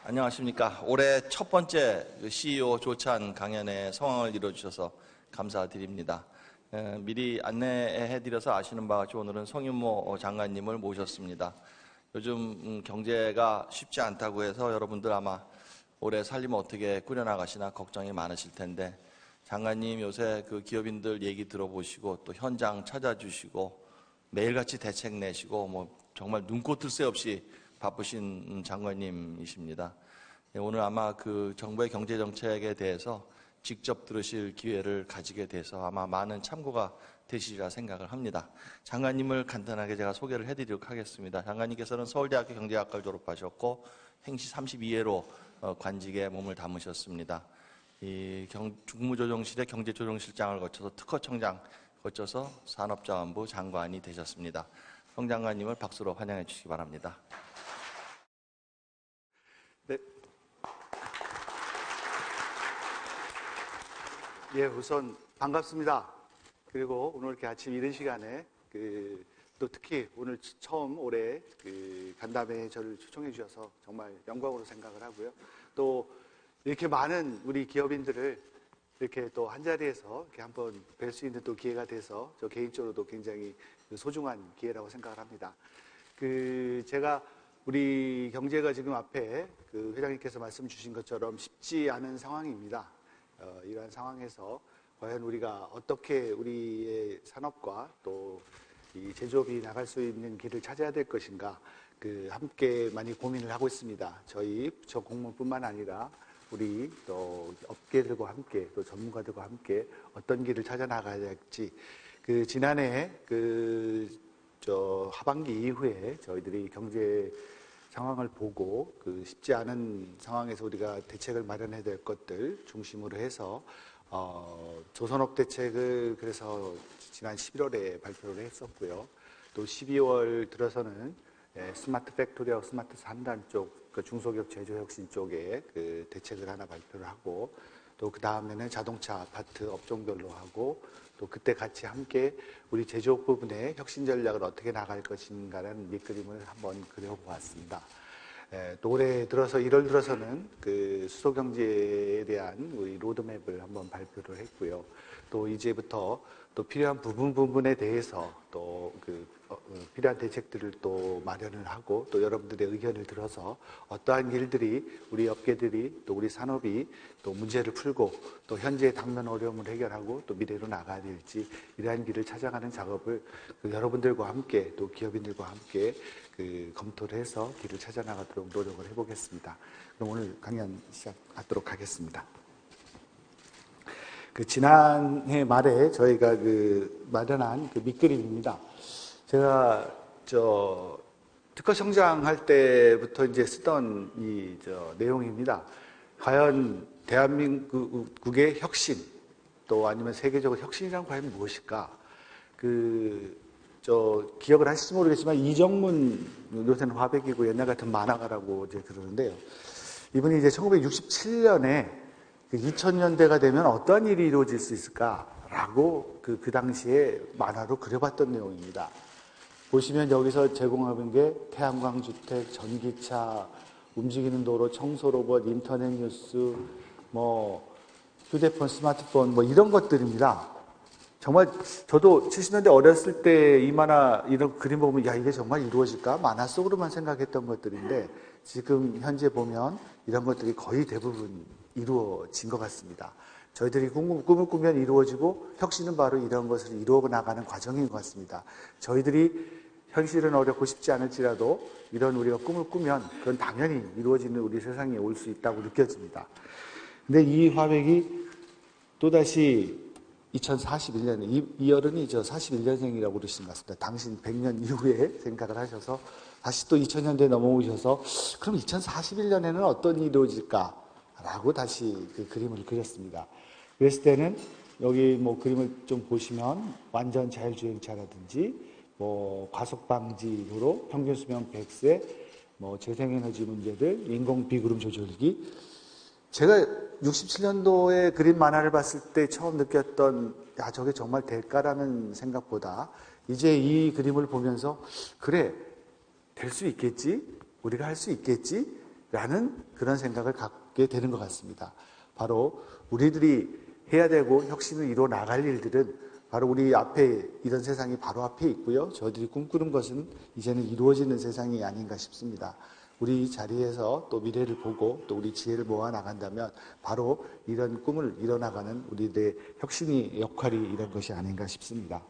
안녕하십니까. 올해 첫 번째 CEO 조찬 강연의 성황을 이뤄주셔서 감사드립니다. 미리 안내해드려서 아시는 바와 같이 오늘은 성윤모 장관님을 모셨습니다. 요즘 경제가 쉽지 않다고 해서 여러분들 아마 올해 살림 어떻게 꾸려나가시나 걱정이 많으실 텐데, 장관님 요새 그 기업인들 얘기 들어보시고 또 현장 찾아주시고 매일같이 대책 내시고 정말 눈꽃을 새 없이 바쁘신 장관님이십니다. 오늘 아마 그 정부의 경제정책에 대해서 직접 들으실 기회를 가지게 돼서 아마 많은 참고가 되시리라 생각을 합니다. 장관님을 간단하게 제가 소개를 해드리도록 하겠습니다. 장관님께서는 서울대학교 경제학과를 졸업하셨고 행시 32회로 관직에 몸을 담으셨습니다. 이 국무조정실의 경제조정실장을 거쳐서 특허청장 거쳐서 산업자원부 장관이 되셨습니다. 성 장관님을 박수로 환영해 주시기 바랍니다. 네. 예, 우선 반갑습니다. 그리고 오늘 이렇게 아침 이른 시간에 또 특히 오늘 처음 올해 간담회에 저를 초청해 주셔서 정말 영광으로 생각을 하고요. 또 이렇게 많은 우리 기업인들을 이렇게 또 한 자리에서 이렇게 한번 뵐 수 있는 또 기회가 돼서 저 개인적으로도 굉장히 소중한 기회라고 생각을 합니다. 제가 우리 경제가 지금 앞에 회장님께서 말씀 주신 것처럼 쉽지 않은 상황입니다. 이러한 상황에서 과연 우리가 어떻게 우리의 산업과 또 이 제조업이 나갈 수 있는 길을 찾아야 될 것인가, 함께 많이 고민을 하고 있습니다. 저 공무원뿐만 아니라 우리 또 업계들과 함께 또 전문가들과 함께 어떤 길을 찾아 나가야 될지, 지난해 하반기 이후에 저희들이 경제 상황을 보고 쉽지 않은 상황에서 우리가 대책을 마련해야 될 것들 중심으로 해서 조선업 대책을 그래서 지난 11월에 발표를 했었고요. 또 12월 들어서는 스마트 팩토리하고 스마트 산단 쪽, 중소기업 제조혁신 쪽에 대책을 하나 발표를 하고, 또 그 다음에는 자동차 아파트 업종별로 하고, 또 그때 같이 함께 우리 제조업 부분의 혁신 전략을 어떻게 나갈 것인가라는 밑그림을 한번 그려보았습니다. 또 올해 들어서 1월 들어서는 수소경제에 대한 우리 로드맵을 한번 발표를 했고요. 또 이제부터 또 필요한 부분에 대해서 또 필요한 대책들을 또 마련을 하고, 또 여러분들의 의견을 들어서 어떠한 일들이 우리 업계들이 또 우리 산업이 또 문제를 풀고 또 현재의 당면 어려움을 해결하고 또 미래로 나가야 될지, 이러한 길을 찾아가는 작업을 여러분들과 함께 또 기업인들과 함께 검토를 해서 길을 찾아 나가도록 노력을 해보겠습니다. 그럼 오늘 강연 시작하도록 하겠습니다. 지난해 말에 저희가 마련한 밑그림입니다. 제가 특허청장 할 때부터 이제 쓰던 내용입니다. 과연 대한민국의 혁신, 또 아니면 세계적으로 혁신이란 과연 무엇일까? 기억을 하실지 모르겠지만 이정문, 요새는 화백이고 옛날 같은 만화가라고 이제 그러는데요. 이분이 이제 1967년에 2000년대가 되면 어떠한 일이 이루어질 수 있을까라고 그 당시에 만화로 그려봤던 내용입니다. 보시면 여기서 제공하는 게 태양광 주택, 전기차, 움직이는 도로, 청소 로봇, 인터넷 뉴스, 휴대폰, 스마트폰, 이런 것들입니다. 정말 저도 70년대 어렸을 때 이 만화, 이런 그림 보면 야, 이게 정말 이루어질까? 만화 속으로만 생각했던 것들인데 지금 현재 보면 이런 것들이 거의 대부분 이루어진 것 같습니다. 저희들이 꿈을 꾸면 이루어지고 혁신은 바로 이런 것을 이루어 나가는 과정인 것 같습니다. 저희들이 현실은 어렵고 쉽지 않을지라도 이런 우리가 꿈을 꾸면 그건 당연히 이루어지는 우리 세상에 올 수 있다고 느껴집니다. 근데 이 화백이 또다시 2041년에, 이 어른이 41년생이라고 그러시는 것 같습니다. 당신 100년 이후에 생각을 하셔서 다시 또 2000년대에 넘어오셔서 그럼 2041년에는 어떤 일이 이루어질까라고 다시 그림을 그렸습니다. 그랬을 때는 여기 그림을 좀 보시면 완전 자율주행차라든지 과속 방지도로, 평균 수명 100세, 재생에너지 문제들, 인공 비구름 조절기. 제가 67년도에 그린 만화를 봤을 때 처음 느꼈던, 야, 저게 정말 될까라는 생각보다 이제 이 그림을 보면서 그래, 될 수 있겠지? 우리가 할 수 있겠지? 라는 그런 생각을 갖게 되는 것 같습니다. 바로 우리들이 해야 되고 혁신을 이루어 나갈 일들은 바로 우리 앞에 이런 세상이 바로 앞에 있고요. 저희들이 꿈꾸는 것은 이제는 이루어지는 세상이 아닌가 싶습니다. 우리 자리에서 또 미래를 보고 또 우리 지혜를 모아 나간다면 바로 이런 꿈을 이뤄나가는 우리들의 혁신의 역할이 이런 것이 아닌가 싶습니다.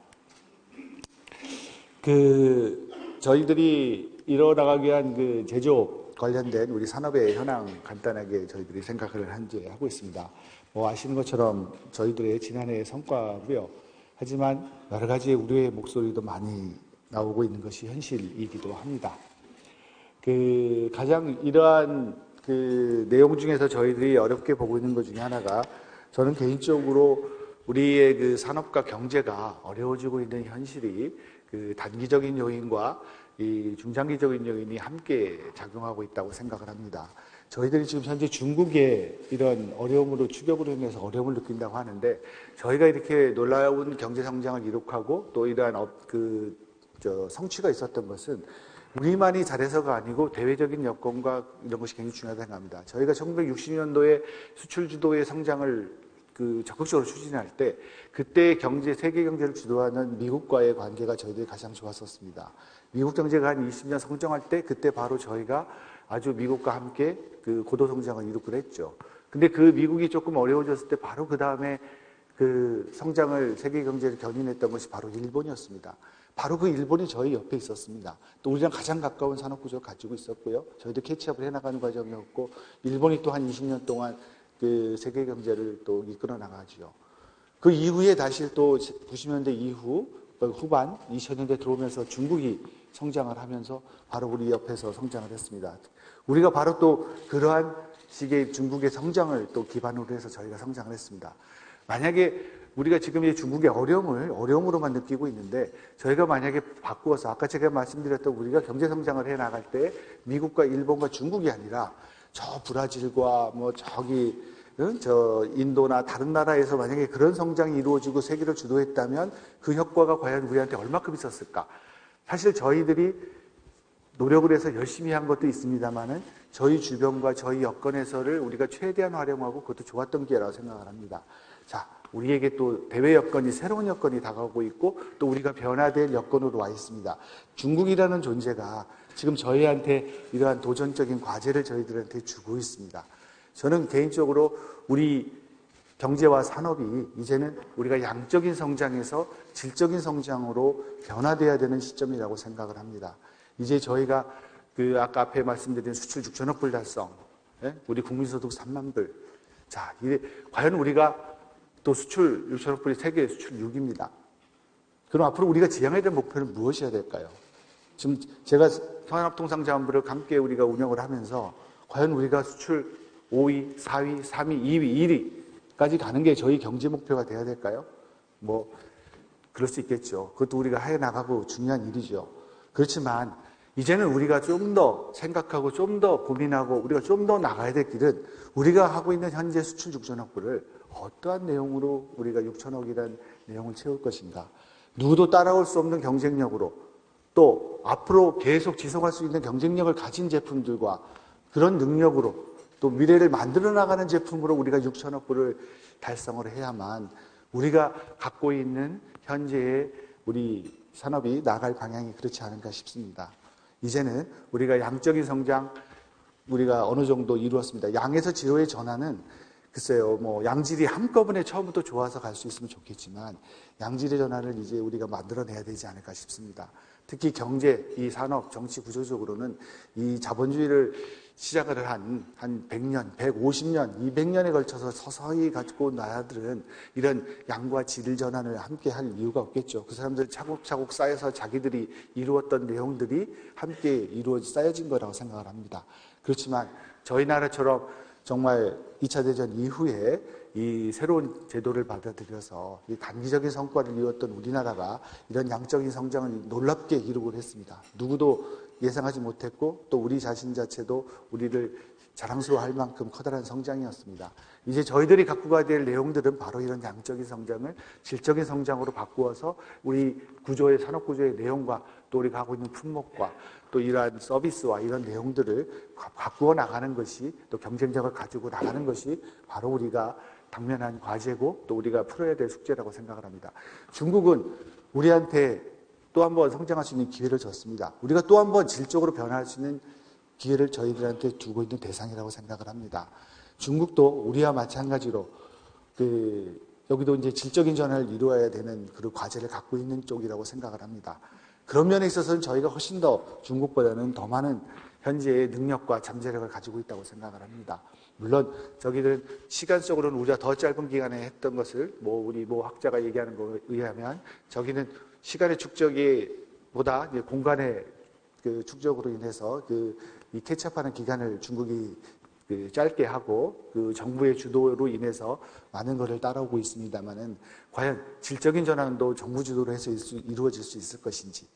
저희들이 이뤄나가기 위한 제조업 관련된 우리 산업의 현황 간단하게 저희들이 생각을 하고 있습니다. 아시는 것처럼 저희들의 지난해의 성과고요. 하지만 여러 가지의 우려의 목소리도 많이 나오고 있는 것이 현실이기도 합니다. 가장 이러한 내용 중에서 저희들이 어렵게 보고 있는 것 중에 하나가 저는 개인적으로 우리의 산업과 경제가 어려워지고 있는 현실이 단기적인 요인과 이 중장기적인 요인이 함께 작용하고 있다고 생각을 합니다. 저희들이 지금 현재 중국의 이런 어려움으로 추격으로 인해서 어려움을 느낀다고 하는데 저희가 이렇게 놀라운 경제 성장을 이룩하고 또 이러한 성취가 있었던 것은 우리만이 잘해서가 아니고 대외적인 여건과 이런 것이 굉장히 중요하다고 생각합니다. 저희가 1960년도에 수출 주도의 성장을 적극적으로 추진할 때 그때 세계 경제를 주도하는 미국과의 관계가 저희들이 가장 좋았었습니다. 미국 경제가 한 20년 성장할 때 그때 바로 저희가 아주 미국과 함께 고도 성장을 이루기로 했죠. 근데 미국이 조금 어려워졌을 때 바로 그 다음에 성장을 세계 경제를 견인했던 것이 바로 일본이었습니다. 바로 일본이 저희 옆에 있었습니다. 또 우리랑 가장 가까운 산업 구조를 가지고 있었고요. 저희도 캐치업을 해나가는 과정이었고 일본이 또 한 20년 동안 세계 경제를 또 이끌어 나가죠. 그 이후에 다시 또 90년대 이후 후반 2000년대 들어오면서 중국이 성장을 하면서 바로 우리 옆에서 성장을 했습니다. 우리가 바로 또 그러한 식의 중국의 성장을 또 기반으로 해서 저희가 성장을 했습니다. 만약에 우리가 지금 이 중국의 어려움으로만 느끼고 있는데 저희가 만약에 바꾸어서 아까 제가 말씀드렸던 우리가 경제 성장을 해 나갈 때 미국과 일본과 중국이 아니라 저 브라질과 인도나 다른 나라에서 만약에 그런 성장이 이루어지고 세계를 주도했다면 그 효과가 과연 우리한테 얼마큼 있었을까? 사실 저희들이 노력을 해서 열심히 한 것도 있습니다만은 저희 주변과 저희 여건에서를 우리가 최대한 활용하고 그것도 좋았던 기회라고 생각을 합니다. 자, 우리에게 또 대외 여건이 새로운 여건이 다가오고 있고 또 우리가 변화될 여건으로 와 있습니다. 중국이라는 존재가 지금 저희한테 이러한 도전적인 과제를 저희들한테 주고 있습니다. 저는 개인적으로 우리 경제와 산업이 이제는 우리가 양적인 성장에서 질적인 성장으로 변화돼야 되는 시점이라고 생각을 합니다. 이제 저희가 아까 앞에 말씀드린 수출 6천억 불 달성, 우리 국민소득 3만 불. 자, 과연 우리가 또 수출 6천억 불이 세계 수출 6입니다. 그럼 앞으로 우리가 지향해야 될 목표는 무엇이어야 될까요? 지금 제가 산업통상자원부를 함께 우리가 운영을 하면서 과연 우리가 수출 5위, 4위, 3위, 2위, 1위까지 가는 게 저희 경제 목표가 돼야 될까요? 그럴 수 있겠죠. 그것도 우리가 해나가고 중요한 일이죠. 그렇지만 이제는 우리가 좀 더 생각하고 좀 더 고민하고 우리가 좀 더 나가야 될 길은 우리가 하고 있는 현재 수출 6천억 불을 어떠한 내용으로 우리가 6천억이라는 내용을 채울 것인가. 누구도 따라올 수 없는 경쟁력으로 또 앞으로 계속 지속할 수 있는 경쟁력을 가진 제품들과 그런 능력으로 또 미래를 만들어 나가는 제품으로 우리가 6천억 불을 달성을 해야만 우리가 갖고 있는 현재의 우리 산업이 나갈 방향이 그렇지 않은가 싶습니다. 이제는 우리가 양적인 성장 우리가 어느 정도 이루었습니다. 양에서 질의 전환은 글쎄요, 양질이 한꺼번에 처음부터 좋아서 갈 수 있으면 좋겠지만 양질의 전환을 이제 우리가 만들어내야 되지 않을까 싶습니다. 특히 경제, 이 산업, 정치 구조적으로는 이 자본주의를 시작을 한 100년, 150년, 200년에 걸쳐서 서서히 가지고 온 나라들은 이런 양과 질 전환을 함께 할 이유가 없겠죠. 그 사람들 차곡차곡 쌓여서 자기들이 이루었던 내용들이 함께 쌓여진 거라고 생각을 합니다. 그렇지만 저희 나라처럼 정말 2차 대전 이후에 이 새로운 제도를 받아들여서 이 단기적인 성과를 이루었던 우리나라가 이런 양적인 성장을 놀랍게 이루고 했습니다. 누구도 예상하지 못했고 또 우리 자신 자체도 우리를 자랑스러워할 만큼 커다란 성장이었습니다. 이제 저희들이 갖고 가야 될 내용들은 바로 이런 양적인 성장을 질적인 성장으로 바꾸어서 우리 구조의 산업 구조의 내용과 또 우리가 하고 있는 품목과 또 이러한 서비스와 이런 내용들을 바꾸어 나가는 것이 또 경쟁력을 가지고 나가는 것이 바로 우리가 당면한 과제고 또 우리가 풀어야 될 숙제라고 생각을 합니다. 중국은 우리한테 또 한 번 성장할 수 있는 기회를 줬습니다. 우리가 또 한 번 질적으로 변화할 수 있는 기회를 저희들한테 두고 있는 대상이라고 생각을 합니다. 중국도 우리와 마찬가지로 여기도 이제 질적인 전환을 이루어야 되는 그런 과제를 갖고 있는 쪽이라고 생각을 합니다. 그런 면에 있어서는 저희가 훨씬 더 중국보다는 더 많은 현재의 능력과 잠재력을 가지고 있다고 생각을 합니다. 물론 저기는 시간적으로는 우리가 더 짧은 기간에 했던 것을 우리 학자가 얘기하는 거에 의하면 저기는 시간의 축적보다 공간의 그 축적으로 인해서 이 캐치업하는 기간을 중국이 짧게 하고 그 정부의 주도로 인해서 많은 것을 따라오고 있습니다만은 과연 질적인 전환도 정부 주도로 해서 이루어질 수 있을 것인지,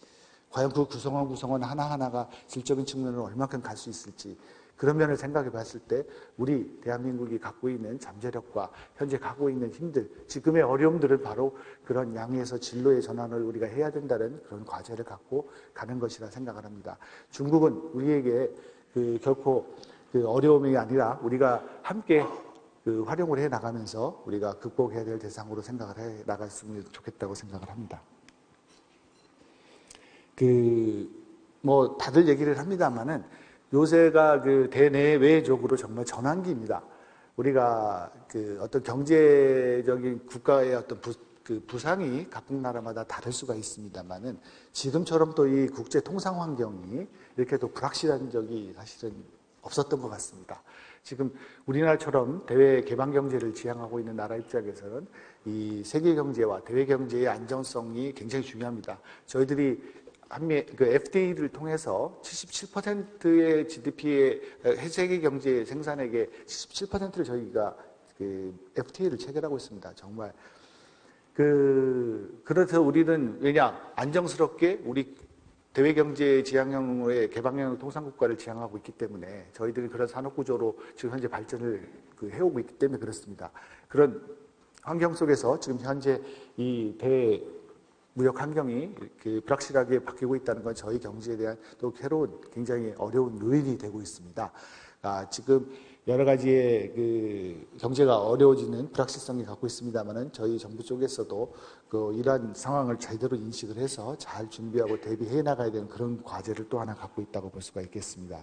과연 그 구성원 하나하나가 질적인 측면으로 얼마큼 갈 수 있을지, 그런 면을 생각해 봤을 때 우리 대한민국이 갖고 있는 잠재력과 현재 갖고 있는 힘들, 지금의 어려움들은 바로 그런 양에서 진로의 전환을 우리가 해야 된다는 그런 과제를 갖고 가는 것이라 생각을 합니다. 중국은 우리에게 결코 어려움이 아니라 우리가 함께 활용을 해 나가면서 우리가 극복해야 될 대상으로 생각을 해 나갔으면 좋겠다고 생각을 합니다. 다들 얘기를 합니다만은 요새가 대내외적으로 정말 전환기입니다. 우리가 어떤 경제적인 국가의 어떤 부상이 각국 나라마다 다를 수가 있습니다만은 지금처럼 또 이 국제 통상 환경이 이렇게 또 불확실한 적이 사실은 없었던 것 같습니다. 지금 우리나라처럼 대외 개방 경제를 지향하고 있는 나라 입장에서는 이 세계 경제와 대외 경제의 안정성이 굉장히 중요합니다. 저희들이 FTA를 통해서 77%의 GDP의 세계 경제 생산액의 77%를 저희가 FTA를 체결하고 있습니다. 정말 그래서 우리는 안정스럽게 우리 대외 경제 지향형의 개방형 통상국가를 지향하고 있기 때문에 저희들이 그런 산업 구조로 지금 현재 발전을 해오고 있기 때문에 그렇습니다. 그런 환경 속에서 지금 현재 이 무역 환경이 이렇게 불확실하게 바뀌고 있다는 건 저희 경제에 대한 또 새로운 굉장히 어려운 요인이 되고 있습니다. 지금 여러 가지의 경제가 어려워지는 불확실성이 갖고 있습니다만은 저희 정부 쪽에서도 이러한 상황을 제대로 인식을 해서 잘 준비하고 대비해 나가야 되는 그런 과제를 또 하나 갖고 있다고 볼 수가 있겠습니다.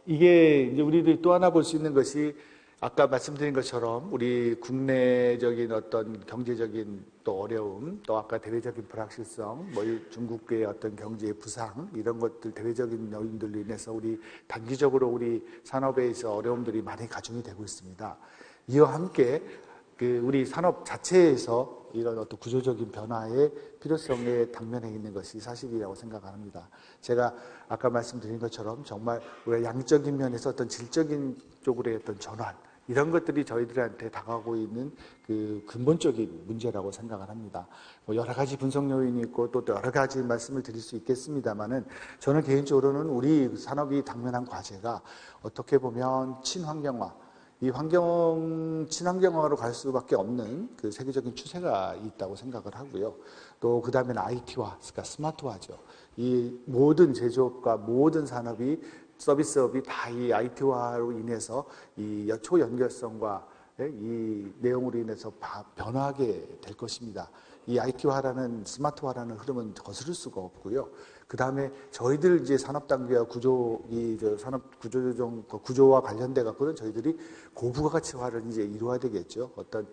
이게 이제 우리들이 또 하나 볼 수 있는 것이 아까 말씀드린 것처럼 우리 국내적인 어떤 경제적인 또 어려움, 또 아까 대외적인 불확실성, 중국의 어떤 경제의 부상, 이런 것들 대외적인 요인들로 인해서 우리 단기적으로 우리 산업에 있어 어려움들이 많이 가중이 되고 있습니다. 이와 함께 우리 산업 자체에서 이런 어떤 구조적인 변화의 필요성에 당면해 있는 것이 사실이라고 생각합니다. 제가 아까 말씀드린 것처럼 정말 우리가 양적인 면에서 어떤 질적인 쪽으로의 어떤 전환, 이런 것들이 저희들한테 다가오고 있는 근본적인 문제라고 생각을 합니다. 여러 가지 분석 요인이 있고 또 여러 가지 말씀을 드릴 수 있겠습니다만은 저는 개인적으로는 우리 산업이 당면한 과제가 어떻게 보면 친환경화, 이 친환경화로 갈 수밖에 없는 세계적인 추세가 있다고 생각을 하고요. 또 그 다음에는 IT화, 그러니까 스마트화죠. 이 모든 제조업과 모든 산업이 서비스업이 다 이 IT화로 인해서 이 초연결성과 이 내용으로 인해서 변화하게 될 것입니다. 이 IT화라는 스마트화라는 흐름은 거스를 수가 없고요. 그 다음에 저희들 이제 산업 단계와 산업 구조와 관련돼 갖고는 저희들이 고부가치화를 이제 이루어야 되겠죠. 어떤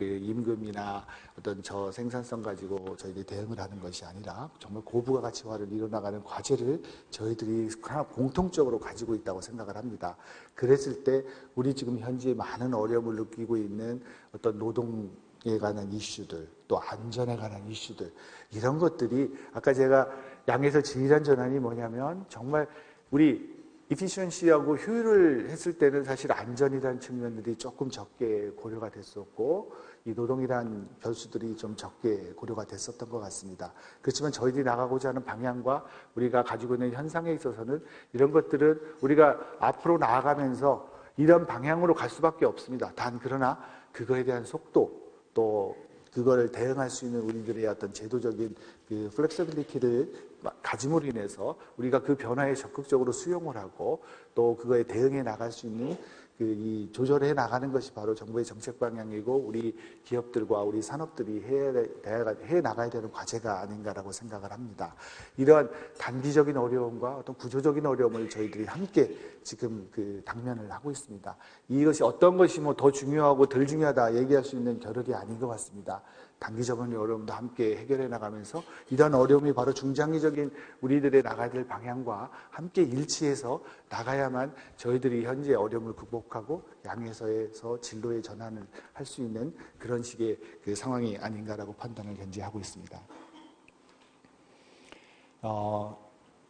임금이나 어떤 생산성 가지고 저희들이 대응을 하는 것이 아니라 정말 고부가치화를 이뤄나가는 과제를 저희들이 하나 공통적으로 가지고 있다고 생각을 합니다. 그랬을 때 우리 지금 현재 많은 어려움을 느끼고 있는 어떤 노동에 관한 이슈들, 또 안전에 관한 이슈들, 이런 것들이 아까 제가 양에서 질이란 전환이 뭐냐면 정말 우리 이피션시하고 효율을 했을 때는 사실 안전이라는 측면들이 조금 적게 고려가 됐었고 이 노동이라는 변수들이 좀 적게 고려가 됐었던 것 같습니다. 그렇지만 저희들이 나가고자 하는 방향과 우리가 가지고 있는 현상에 있어서는 이런 것들은 우리가 앞으로 나아가면서 이런 방향으로 갈 수밖에 없습니다. 단 그러나 그거에 대한 속도, 또 그거를 대응할 수 있는 우리들의 어떤 제도적인 그 플렉서빌리티를 가짐으로 인해서 우리가 그 변화에 적극적으로 수용을 하고 또 그거에 대응해 나갈 수 있는 이 조절해 나가는 것이 바로 정부의 정책 방향이고 우리 기업들과 우리 산업들이 해 나가야 되는 과제가 아닌가라고 생각을 합니다. 이러한 단기적인 어려움과 어떤 구조적인 어려움을 저희들이 함께 지금 당면을 하고 있습니다. 이것이 어떤 것이 뭐 더 중요하고 덜 중요하다 얘기할 수 있는 겨를이 아닌 것 같습니다. 단기적인 어려움도 함께 해결해 나가면서 이러한 어려움이 바로 중장기적인 우리들의 나가야 될 방향과 함께 일치해서 나가야만 저희들이 현재 어려움을 극복하고 양에서에서 진로의 전환을 할 수 있는 그런 식의 그 상황이 아닌가라고 판단을 현재 하고 있습니다.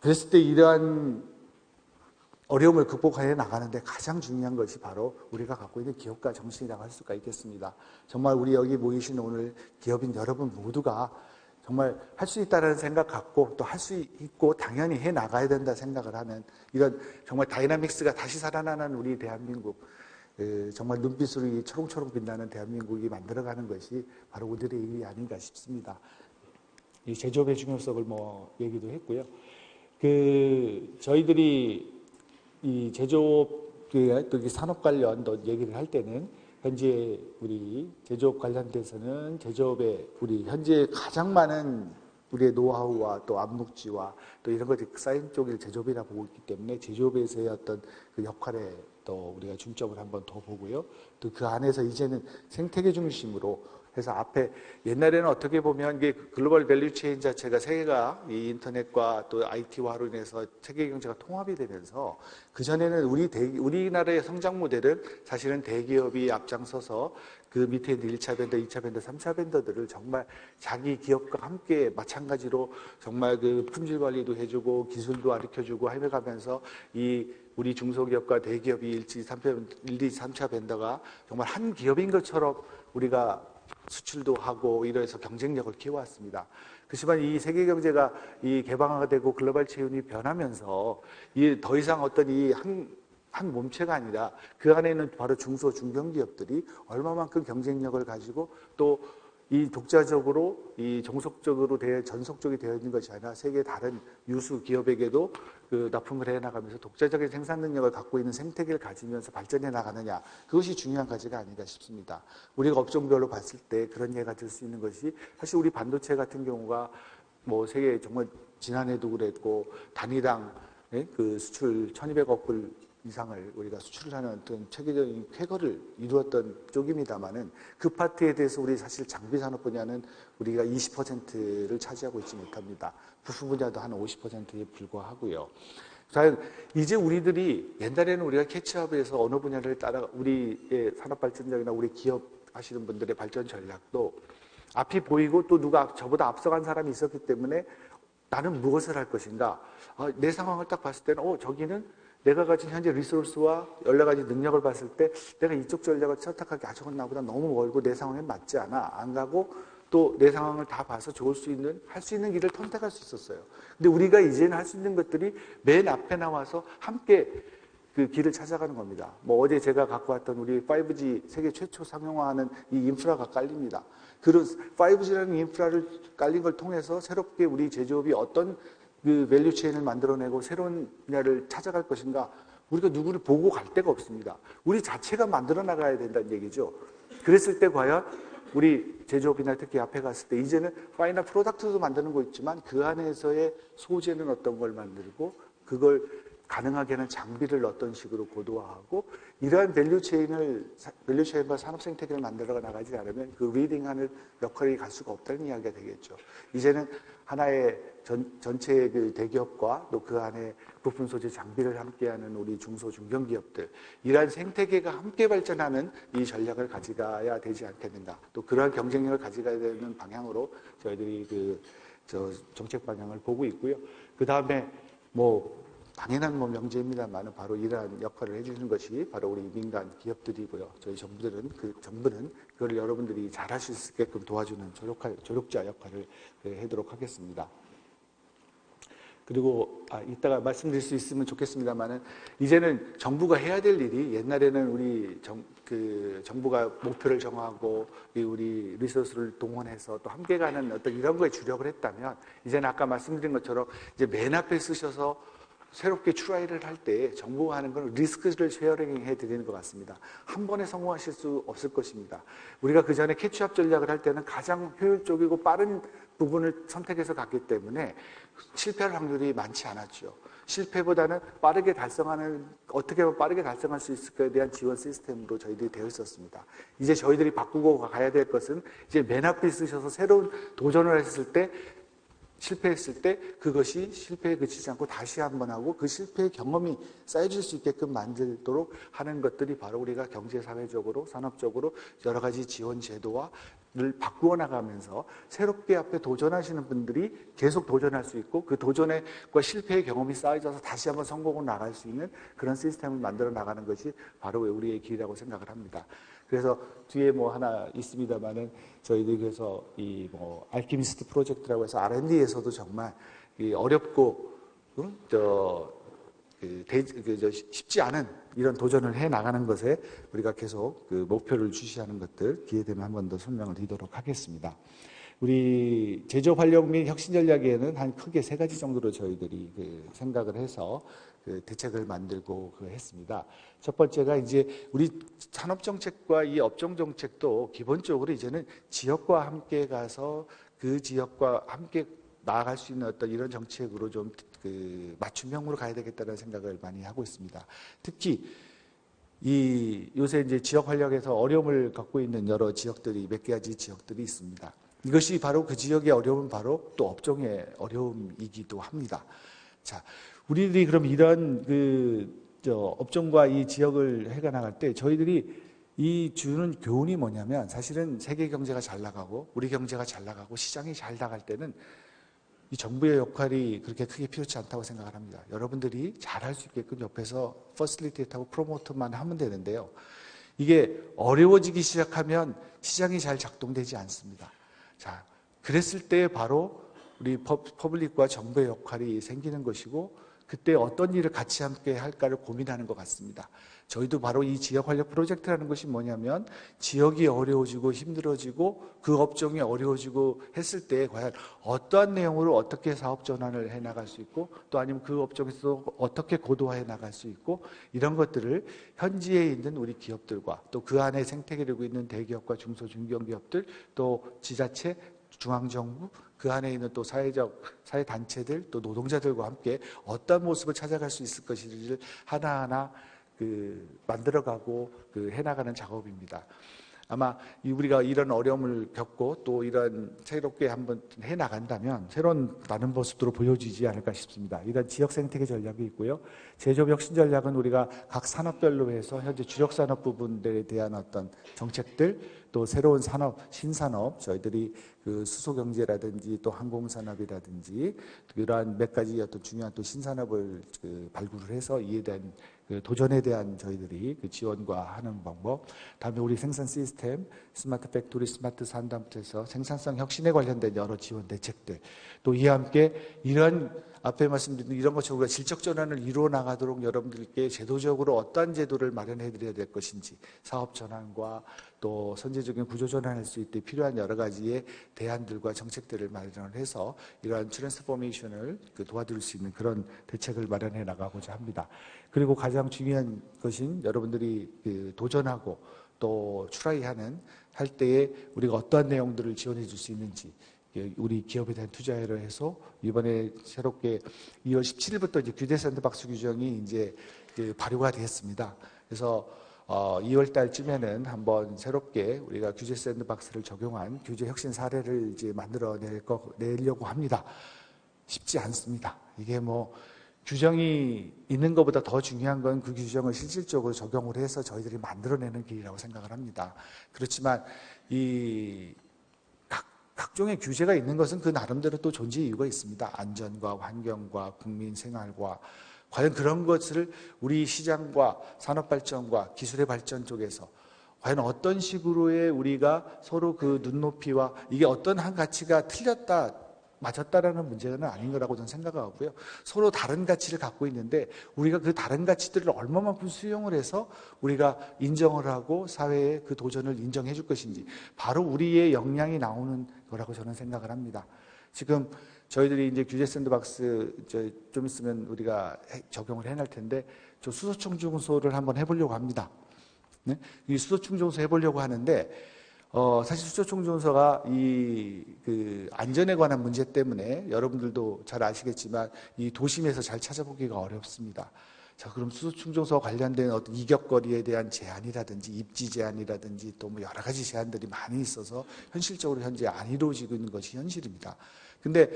그랬을 때 이러한 어려움을 극복해 나가는데 가장 중요한 것이 바로 우리가 갖고 있는 기업가 정신이라고 할 수가 있겠습니다. 정말 우리 여기 모이신 오늘 기업인 여러분 모두가 정말 할 수 있다는 생각 갖고 또 할 수 있고 당연히 해 나가야 된다 생각을 하는 이런 정말 다이나믹스가 다시 살아나는 우리 대한민국, 정말 눈빛으로 초롱초롱 빛나는 대한민국이 만들어가는 것이 바로 우리들의 일이 아닌가 싶습니다. 이 제조업의 중요성을 얘기도 했고요. 저희들이 이 제조업, 또 산업 관련 얘기를 할 때는 현재 우리 제조업 관련돼서는 제조업에 우리 현재 가장 많은 우리의 노하우와 또 암묵지와 또 이런 것들이 쌓인 쪽을 제조업이라고 보고 있기 때문에 제조업에서의 어떤 그 역할에 또 우리가 중점을 한번 더 보고요. 또 그 안에서 이제는 생태계 중심으로 해서 앞에 옛날에는 어떻게 보면 이게 글로벌 밸류체인 자체가 세계가 이 인터넷과 또 IT화로 인해서 세계 경제가 통합이 되면서 그전에는 우리나라의 성장 모델은 사실은 대기업이 앞장서서 그 밑에 있는 1차 벤더, 2차 벤더, 3차 벤더들을 정말 자기 기업과 함께 마찬가지로 정말 그 품질 관리도 해주고 기술도 가르쳐주고 해가면서 우리 중소기업과 대기업이 1, 2, 3차 벤더가 정말 한 기업인 것처럼 우리가 수출도 하고 이래서 경쟁력을 키워왔습니다. 그렇지만 이 세계 경제가 개방화가 되고 글로벌 체온이 변하면서 더 이상 어떤 한 몸체가 아니라 그 안에는 바로 중소 중견기업들이 얼마만큼 경쟁력을 가지고 또 이 독자적으로 정속적으로 전속적이 되어 있는 것이 아니라 세계 다른 유수 기업에게도 납품을 해 나가면서 독자적인 생산 능력을 갖고 있는 생태계를 가지면서 발전해 나가느냐, 그것이 중요한 가지가 아닌가 싶습니다. 우리가 업종별로 봤을 때 그런 예가 들 수 있는 것이 사실 우리 반도체 같은 경우가 세계 정말 지난해도 그랬고 단위당 수출 1,200억 불 이상을 우리가 수출을 하는 어떤 체계적인 쾌거를 이루었던 쪽입니다만은 그 파트에 대해서 우리 사실 장비 산업 분야는 우리가 20%를 차지하고 있지 못합니다. 부품 분야도 한 50%에 불과하고요. 자, 이제 우리들이 옛날에는 우리가 캐치업에서 어느 분야를 따라 우리의 산업 발전력이나 우리 기업 하시는 분들의 발전 전략도 앞이 보이고 또 누가 저보다 앞서간 사람이 있었기 때문에 나는 무엇을 할 것인가? 내 상황을 딱 봤을 때는 저기는 내가 가진 현재 리소스와 여러 가지 능력을 봤을 때 내가 이쪽 전략을 선택하기 저건 나보다 너무 멀고 내 상황에 맞지 않아. 안 가고 또 내 상황을 다 봐서 할 수 있는 길을 선택할 수 있었어요. 근데 우리가 이제는 할 수 있는 것들이 맨 앞에 나와서 함께 그 길을 찾아가는 겁니다. 어제 제가 갖고 왔던 우리 5G 세계 최초 상용화하는 이 인프라가 깔립니다. 그런 5G라는 인프라를 깔린 걸 통해서 새롭게 우리 제조업이 어떤 그 밸류체인을 만들어내고 새로운 분야를 찾아갈 것인가, 우리가 누구를 보고 갈 데가 없습니다. 우리 자체가 만들어 나가야 된다는 얘기죠. 그랬을 때 과연 우리 제조업이나 특히 앞에 갔을 때 이제는 파이널 프로덕트도 만드는 거 있지만 그 안에서의 소재는 어떤 걸 만들고 그걸 가능하게 하는 장비를 어떤 식으로 고도화하고 이러한 밸류체인과 산업 생태계를 만들어 나가지 않으면 그 리딩하는 역할이 갈 수가 없다는 이야기가 되겠죠. 이제는 하나의 전체의 그 대기업과 또 그 안에 부품 소재 장비를 함께하는 우리 중소 중견기업들, 이러한 생태계가 함께 발전하는 이 전략을 가져가야 되지 않겠는가. 또 그러한 경쟁력을 가져가야 되는 방향으로 저희들이 정책 방향을 보고 있고요. 그 다음에 당연한 명제입니다만 바로 이러한 역할을 해주는 것이 바로 우리 민간 기업들이고요. 저희 정부는 그걸 여러분들이 잘할 수 있게끔 도와주는 조력자 역할을 하도록 하겠습니다. 그리고 이따가 말씀드릴 수 있으면 좋겠습니다만은 이제는 정부가 해야 될 일이 옛날에는 우리 정부가 목표를 정하고 우리 리소스를 동원해서 또 함께 가는 어떤 이런 거에 주력을 했다면 이제는 아까 말씀드린 것처럼 이제 맨 앞에 쓰셔서 새롭게 트라이를 할 때 정부가 하는 건 리스크를 쉐어링 해드리는 것 같습니다. 한 번에 성공하실 수 없을 것입니다. 우리가 그 전에 캐치업 전략을 할 때는 가장 효율적이고 빠른 부분을 선택해서 갔기 때문에 실패할 확률이 많지 않았죠. 실패보다는 빠르게 달성하는, 어떻게 하면 빠르게 달성할 수 있을까에 대한 지원 시스템으로 저희들이 되어 있었습니다. 이제 저희들이 바꾸고 가야 될 것은 이제 맨 앞에 있으셔서 새로운 도전을 했을 때 실패했을 때 그것이 실패에 그치지 않고 다시 한번 하고 그 실패의 경험이 쌓여질 수 있게끔 만들도록 하는 것들이 바로 우리가 경제사회적으로 산업적으로 여러 가지 지원 제도를 바꾸어 나가면서 새롭게 앞에 도전하시는 분들이 계속 도전할 수 있고 그 도전과 실패의 경험이 쌓여져서 다시 한번 성공으로 나갈 수 있는 그런 시스템을 만들어 나가는 것이 바로 우리의 길이라고 생각을 합니다. 그래서 뒤에 뭐 하나 있습니다만은 저희들이 그래서 이 뭐 알키미스트 프로젝트라고 해서 R&D에서도 정말 이 어렵고 쉽지 않은 이런 도전을 해 나가는 것에 우리가 계속 그 목표를 주시하는 것들 기회 되면 한 번 더 설명을 드리도록 하겠습니다. 우리 제조업 활력 및 혁신 전략에는 한 크게 세 가지 정도로 저희들이 생각을 해서 대책을 만들고 했습니다. 첫 번째가 이제 우리 산업 정책과 이 업종 정책도 기본적으로 이제는 지역과 함께 가서 그 지역과 함께 나아갈 수 있는 어떤 이런 정책으로 좀 맞춤형으로 가야 되겠다는 생각을 많이 하고 있습니다. 특히 요새 이제 지역 활력에서 어려움을 겪고 있는 여러 지역들이 몇 가지 지역들이 있습니다. 이것이 바로 그 지역의 어려움은 바로 또 업종의 어려움이기도 합니다. 자, 우리들이 그럼 이런 업종과 이 지역을 해가 나갈 때 저희들이 이 주는 교훈이 뭐냐면 사실은 세계 경제가 잘 나가고 우리 경제가 잘 나가고 시장이 잘 나갈 때는 이 정부의 역할이 그렇게 크게 필요치 않다고 생각을 합니다. 여러분들이 잘할 수 있게끔 옆에서 퍼실리테이트하고 프로모트만 하면 되는데요. 이게 어려워지기 시작하면 시장이 잘 작동되지 않습니다. 자, 그랬을 때 바로 우리 퍼블릭과 정부의 역할이 생기는 것이고 그때 어떤 일을 같이 함께 할까를 고민하는 것 같습니다. 저희도 바로 이 지역 활력 프로젝트라는 것이 뭐냐면 지역이 어려워지고 힘들어지고 그 업종이 어려워지고 했을 때 과연 어떠한 내용으로 어떻게 사업 전환을 해나갈 수 있고 또 아니면 그 업종에서 어떻게 고도화해 나갈 수 있고 이런 것들을 현지에 있는 우리 기업들과 또 그 안에 생태계를 이루고 있는 대기업과 중소 중견기업들 또 지자체 중앙정부 그 안에 있는 또 사회단체들 또 노동자들과 함께 어떤 모습을 찾아갈 수 있을 것인지를 하나하나 만들어가고 해나가는 작업입니다. 아마 우리가 이런 어려움을 겪고 또 이런 새롭게 한번 해나간다면 새로운 다른 모습으로 보여지지 않을까 싶습니다. 이런 지역 생태계 전략이 있고요. 제조업 혁신 전략은 우리가 각 산업별로 해서 현재 주력 산업 부분들에 대한 어떤 정책들 또 새로운 산업, 신산업 저희들이 수소 경제라든지 또 항공산업이라든지 이러한 몇 가지 어떤 중요한 또 신산업을 발굴을 해서 이에 대한 도전에 대한 저희들이 지원과 하는 방법, 다음에 우리 생산 시스템, 스마트 팩토리, 스마트 산업부터 해서 생산성 혁신에 관련된 여러 지원 대책들, 또 이와 함께 이런 앞에 말씀드린 이런 것처럼 우리가 질적 전환을 이루어 나가도록 여러분들께 제도적으로 어떠한 제도를 마련해 드려야 될 것인지 사업 전환과 또 선제적인 구조 전환할 수 있게 필요한 여러 가지의 대안들과 정책들을 마련을 해서 이러한 트랜스포메이션을 도와드릴 수 있는 그런 대책을 마련해 나가고자 합니다. 그리고 가장 중요한 것인 여러분들이 도전하고 또 트라이하는 할 때에 우리가 어떠한 내용들을 지원해 줄 수 있는지 우리 기업에 대한 투자를 해서 이번에 새롭게 2월 17일부터 이제 규제 샌드박스 규정이 이제 발효가 되었습니다. 그래서 2월 달쯤에는 한번 새롭게 우리가 규제 샌드박스를 적용한 규제 혁신 사례를 이제 내려고 합니다. 쉽지 않습니다. 이게 뭐 규정이 있는 것보다 더 중요한 건 그 규정을 실질적으로 적용을 해서 저희들이 만들어내는 길이라고 생각을 합니다. 그렇지만 각종의 규제가 있는 것은 그 나름대로 또 존재 이유가 있습니다. 안전과 환경과 국민 생활과 과연 그런 것을 우리 시장과 산업발전과 기술의 발전 쪽에서 과연 어떤 식으로의 우리가 서로 그 눈높이와 이게 어떤 한 가치가 틀렸다 맞았다라는 문제는 아닌 거라고 저는 생각하고요. 서로 다른 가치를 갖고 있는데 우리가 그 다른 가치들을 얼마만큼 수용을 해서 우리가 인정을 하고 사회의 그 도전을 인정해 줄 것인지, 바로 우리의 역량이 나오는 거라고 저는 생각을 합니다. 지금 저희들이 이제 규제 샌드박스 좀 있으면 우리가 적용을 해낼 텐데, 저 수소충중소를 한번 해보려고 합니다. 네? 이 수소충중소 해보려고 하는데, 사실 수소충중소가 그 안전에 관한 문제 때문에 여러분들도 잘 아시겠지만 이 도심에서 잘 찾아보기가 어렵습니다. 자, 그럼 수소충중소와 관련된 어떤 이격거리에 대한 제한이라든지 입지 제한이라든지 또 뭐 여러 가지 제한들이 많이 있어서 현실적으로 현재 안 이루어지고 있는 것이 현실입니다. 근데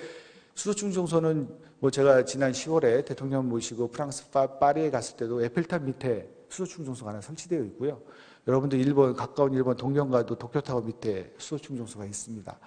수소충중소는 뭐 제가 지난 10월에 대통령 모시고 프랑스 파리에 갔을 때도 에펠탑 밑에 수소충중소가 하나 설치되어 있고요. 여러분들 가까운 일본 동경가도 도쿄타워 밑에 수소충중소가 있습니다.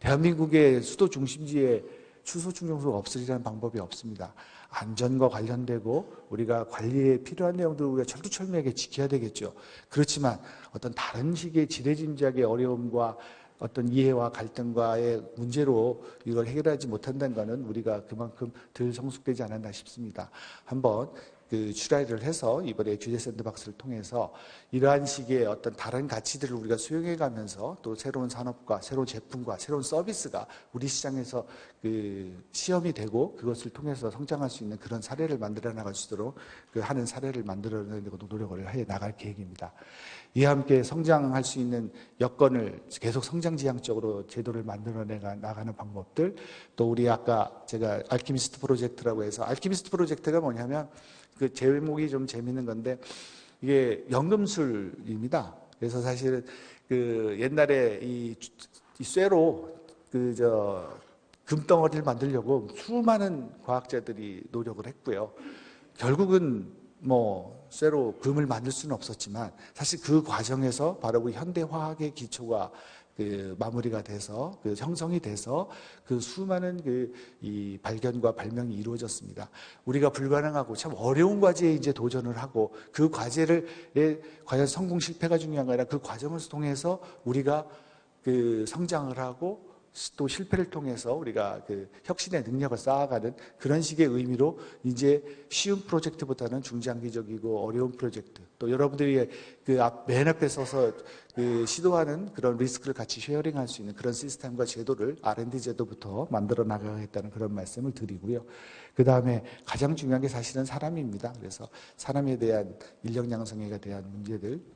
대한민국의 수도 중심지에 수소충중소가 없으리라는 방법이 없습니다. 안전과 관련되고 우리가 관리에 필요한 내용들을 우리가 철두철미하게 지켜야 되겠죠. 그렇지만 어떤 다른 식의 지레짐작의 어려움과 어떤 이해와 갈등과의 문제로 이걸 해결하지 못한다는 것은 우리가 그만큼 덜 성숙되지 않았나 싶습니다. 한번 그 출하를 해서 이번에 규제 샌드박스를 통해서 이러한 식의 어떤 다른 가치들을 우리가 수용해 가면서 또 새로운 산업과 새로운 제품과 새로운 서비스가 우리 시장에서 그 시험이 되고 그것을 통해서 성장할 수 있는 그런 사례를 만들어 나갈 수 있도록 그 하는 사례를 만들어내고 노력을 해 나갈 계획입니다. 이와 함께 성장할 수 있는 여건을 계속 성장지향적으로 제도를 만들어 나가는 방법들, 또 우리 아까 제가 알키미스트 프로젝트라고 해서, 알키미스트 프로젝트가 뭐냐면 그 제목이 좀 재밌는 건데 이게 연금술입니다. 그래서 사실은 그 옛날에 이 쇠로 금덩어리를 만들려고 수많은 과학자들이 노력을 했고요. 결국은 뭐 쇠로 금을 만들 수는 없었지만 사실 그 과정에서 바로 그 현대화학의 기초가 그 마무리가 돼서 그 형성이 돼서 그 수많은 이 발견과 발명이 이루어졌습니다. 우리가 불가능하고 참 어려운 과제에 이제 도전을 하고 그 과제를 과연 성공 실패가 중요한 게 아니라 그 과정을 통해서 우리가 그 성장을 하고 또 실패를 통해서 우리가 그 혁신의 능력을 쌓아가는 그런 식의 의미로 이제 쉬운 프로젝트보다는 중장기적이고 어려운 프로젝트, 또 여러분들이 그 맨 앞에 서서 그 시도하는 그런 리스크를 같이 쉐어링할 수 있는 그런 시스템과 제도를 R&D 제도부터 만들어 나가겠다는 그런 말씀을 드리고요. 그 다음에 가장 중요한 게 사실은 사람입니다. 그래서 사람에 대한 인력 양성에 대한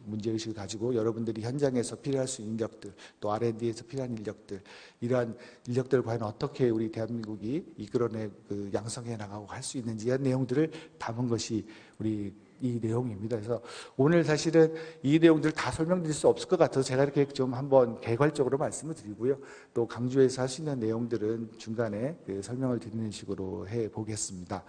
문제의식을 가지고 여러분들이 현장에서 필요할 수 있는 인력들, 또 R&D에서 필요한 인력들, 이러한 인력들을 과연 어떻게 우리 대한민국이 이끌어내 양성해 나가고 할 수 있는지 이런 내용들을 담은 것이 우리 이 내용입니다. 그래서 오늘 사실은 이 내용들을 다 설명드릴 수 없을 것 같아서 제가 이렇게 좀 한번 개괄적으로 말씀을 드리고요. 또 강조해서 할 수 있는 내용들은 중간에 설명을 드리는 식으로 해 보겠습니다.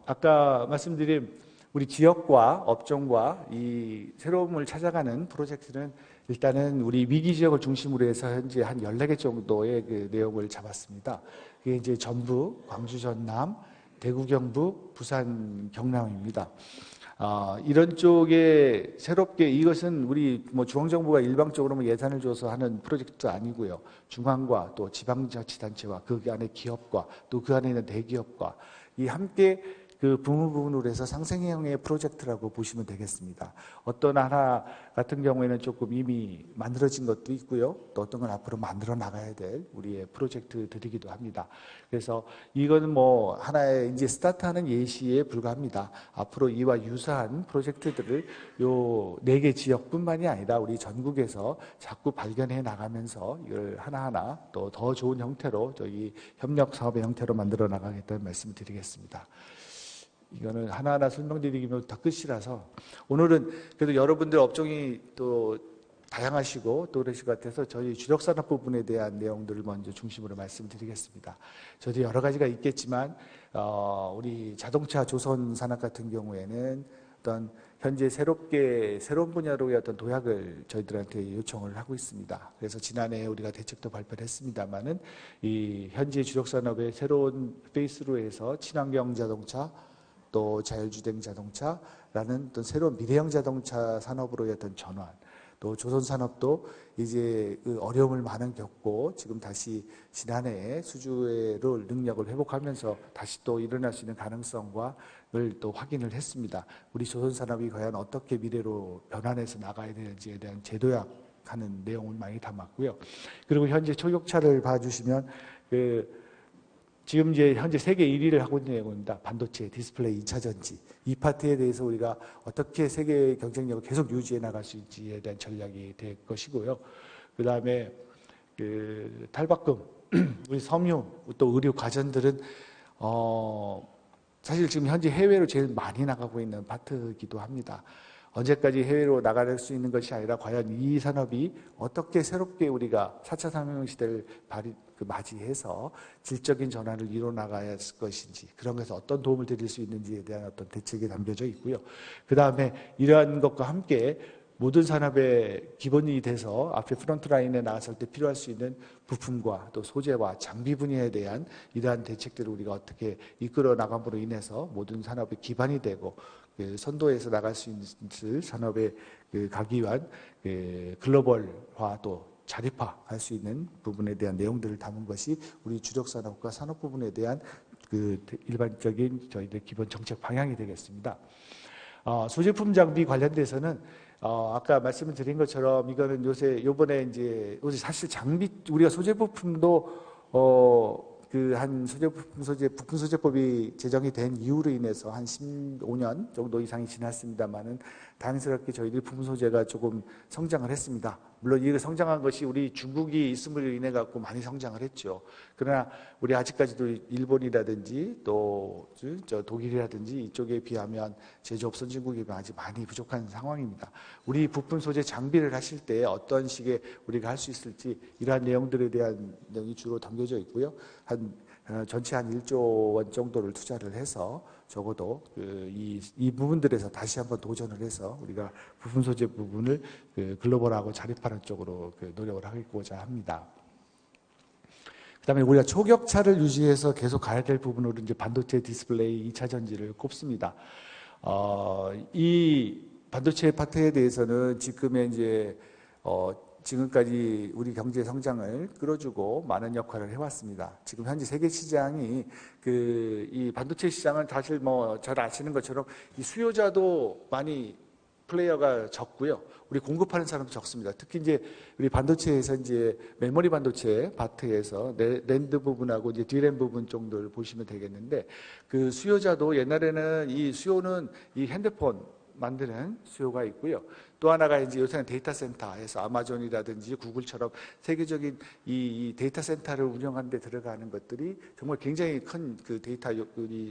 아까 말씀드린 우리 지역과 업종과 이 새로움을 찾아가는 프로젝트는 일단은 우리 위기 지역을 중심으로 해서 현재 한 14개 정도의 그 내용을 잡았습니다. 그게 이제 전북, 광주, 전남, 대구, 경북, 부산, 경남입니다. 이런 쪽에 새롭게 이것은 우리 뭐 중앙정부가 일방적으로 뭐 예산을 줘서 하는 프로젝트도 아니고요. 중앙과 또 지방자치단체와 그 안에 기업과 또 그 안에 있는 대기업과 이 함께 그 부분으로 해서 상생형의 프로젝트라고 보시면 되겠습니다. 어떤 하나 같은 경우에는 조금 이미 만들어진 것도 있고요. 또 어떤 건 앞으로 만들어 나가야 될 우리의 프로젝트들이기도 합니다. 그래서 이거는 뭐 하나의 이제 스타트하는 예시에 불과합니다. 앞으로 이와 유사한 프로젝트들을 요 4개 지역뿐만이 아니라 우리 전국에서 자꾸 발견해 나가면서 이걸 하나하나 또 더 좋은 형태로 저희 협력 사업의 형태로 만들어 나가겠다는 말씀을 드리겠습니다. 이거는 하나하나 설명드리기면 다 끝이라서 오늘은 그래도 여러분들 업종이 또 다양하시고 또 그러실 것 같아서 저희 주력산업 부분에 대한 내용들을 먼저 중심으로 말씀드리겠습니다. 저도 여러 가지가 있겠지만 우리 자동차 조선 산업 같은 경우에는 어떤 현재 새로운 분야로의 어떤 도약을 저희들한테 요청을 하고 있습니다. 그래서 지난해 우리가 대책도 발표를 했습니다만은 이 현재 주력산업의 새로운 페이스로 해서 친환경 자동차 또 자율주행 자동차라는 어떤 새로운 미래형 자동차 산업으로의 어떤 전환, 또 조선산업도 이제 그 어려움을 많이 겪고 지금 다시 지난해에 수주를 능력을 회복하면서 다시 또 일어날 수 있는 가능성과 또 확인을 했습니다. 우리 조선산업이 과연 어떻게 미래로 변환해서 나가야 되는지에 대한 재도약하는 내용을 많이 담았고요. 그리고 현재 초격차를 봐주시면 지금 이제 현재 세계 1위를 하고 있는 내용입니다. 반도체, 디스플레이, 2차 전지. 이 파트에 대해서 우리가 어떻게 세계 경쟁력을 계속 유지해 나갈 수 있지에 대한 전략이 될 것이고요. 그 다음에 탈바꿈, 우리 섬유, 또 의료 가전들은 사실 지금 현재 해외로 제일 많이 나가고 있는 파트이기도 합니다. 언제까지 해외로 나갈 수 있는 것이 아니라 과연 이 산업이 어떻게 새롭게 우리가 4차 산업시대를 맞이해서 질적인 전환을 이뤄 나가야 할 것인지, 그런 것에서 어떤 도움을 드릴 수 있는지에 대한 어떤 대책이 담겨져 있고요. 그 다음에 이러한 것과 함께 모든 산업의 기본이 돼서 앞에 프론트라인에 나갔을 때 필요할 수 있는 부품과 또 소재와 장비 분야에 대한 이러한 대책들을 우리가 어떻게 이끌어 나감으로 인해서 모든 산업의 기반이 되고 선도해서 나갈 수 있는 산업에 가기 위한 글로벌화 또 자립화할 수 있는 부분에 대한 내용들을 담은 것이 우리 주력 산업과 산업 부분에 대한 일반적인 저희들 기본 정책 방향이 되겠습니다. 소지품 장비 관련돼서는 아까 말씀을 드린 것처럼 이거는 요번에 이제 사실 장비 우리가 소재 부품도 부품 소재법이 제정이 된 이후로 인해서 한 15년 정도 이상이 지났습니다만은 다행스럽게 저희들 부품 소재가 조금 성장을 했습니다. 물론 이거 성장한 것이 우리 중국이 있음으로 인해 갖고 많이 성장을 했죠. 그러나 우리 아직까지도 일본이라든지 또 독일이라든지 이쪽에 비하면 제조업 선진국이 아직 많이 부족한 상황입니다. 우리 부품 소재 장비를 하실 때 어떤 식의 우리가 할 수 있을지 이러한 내용들에 대한 내용이 주로 담겨져 있고요. 전체 한 1조 원 정도를 투자를 해서 적어도 이 부분들에서 다시 한번 도전을 해서 우리가 부품 소재 부분을 글로벌하고 자립하는 쪽으로 노력을 하고자 합니다. 그다음에 우리가 초격차를 유지해서 계속 가야 될 부분으로 이제 반도체, 디스플레이, 2차 전지를 꼽습니다. 이 반도체 파트에 대해서는 지금의 이제 지금까지 우리 경제 성장을 끌어주고 많은 역할을 해왔습니다. 지금 현재 세계 시장이 이 반도체 시장은 사실 잘 아시는 것처럼 이 수요자도 많이 플레이어가 적고요. 우리 공급하는 사람도 적습니다. 특히 이제 우리 반도체에서 이제 메모리 반도체 파트에서 랜드 부분하고 이제 D램 부분 정도를 보시면 되겠는데 그 수요자도 옛날에는 이 수요는 이 핸드폰 만드는 수요가 있고요. 또 하나가 이제 요새는 데이터 센터에서 아마존이라든지 구글처럼 세계적인 이 데이터 센터를 운영하는 데 들어가는 것들이 정말 굉장히 큰 데이터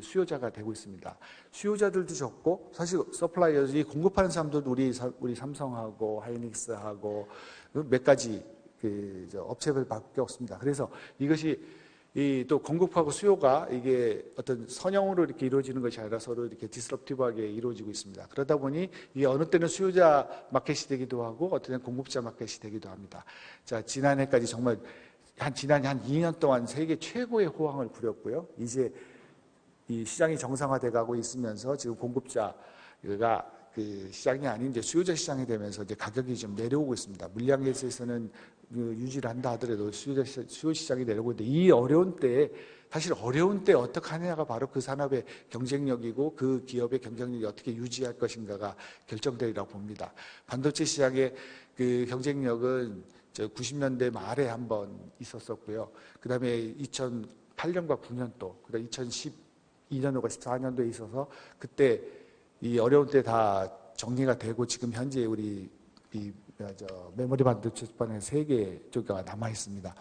수요자가 되고 있습니다. 수요자들도 적고 사실 서플라이어들이 공급하는 사람들도 우리 삼성하고 하이닉스하고 몇 가지 업체들밖에 없습니다. 그래서 이것이 또 공급하고 수요가 이게 어떤 선형으로 이렇게 이루어지는 것이 아니라 서로 이렇게 디스럽티브하게 이루어지고 있습니다. 그러다 보니 이게 어느 때는 수요자 마켓이 되기도 하고 어떤 때는 공급자 마켓이 되기도 합니다. 자, 지난해까지 정말 지난해 한 2년 동안 세계 최고의 호황을 부렸고요. 이제 이 시장이 정상화돼 가고 있으면서 지금 공급자가 시장이 아닌 이제 수요자 시장이 되면서 이제 가격이 좀 내려오고 있습니다. 물량에서는 유지를 한다 하더라도 수요 시장이 내려오고 있는데 이 어려운 때에 사실 어려운 때 어떻게 하느냐가 바로 그 산업의 경쟁력이고 그 기업의 경쟁력이 어떻게 유지할 것인가가 결정되리라고 봅니다. 반도체 시장의 경쟁력은 90년대 말에 한번 있었었고요. 그 다음에 2008년과 9년도, 그 다음에 2012년도가 14년도에 있어서 그때 이 어려운 때 다 정리가 되고 지금 현재 우리 메모리 반도체 반에 3개 쪽가 남아 있습니다.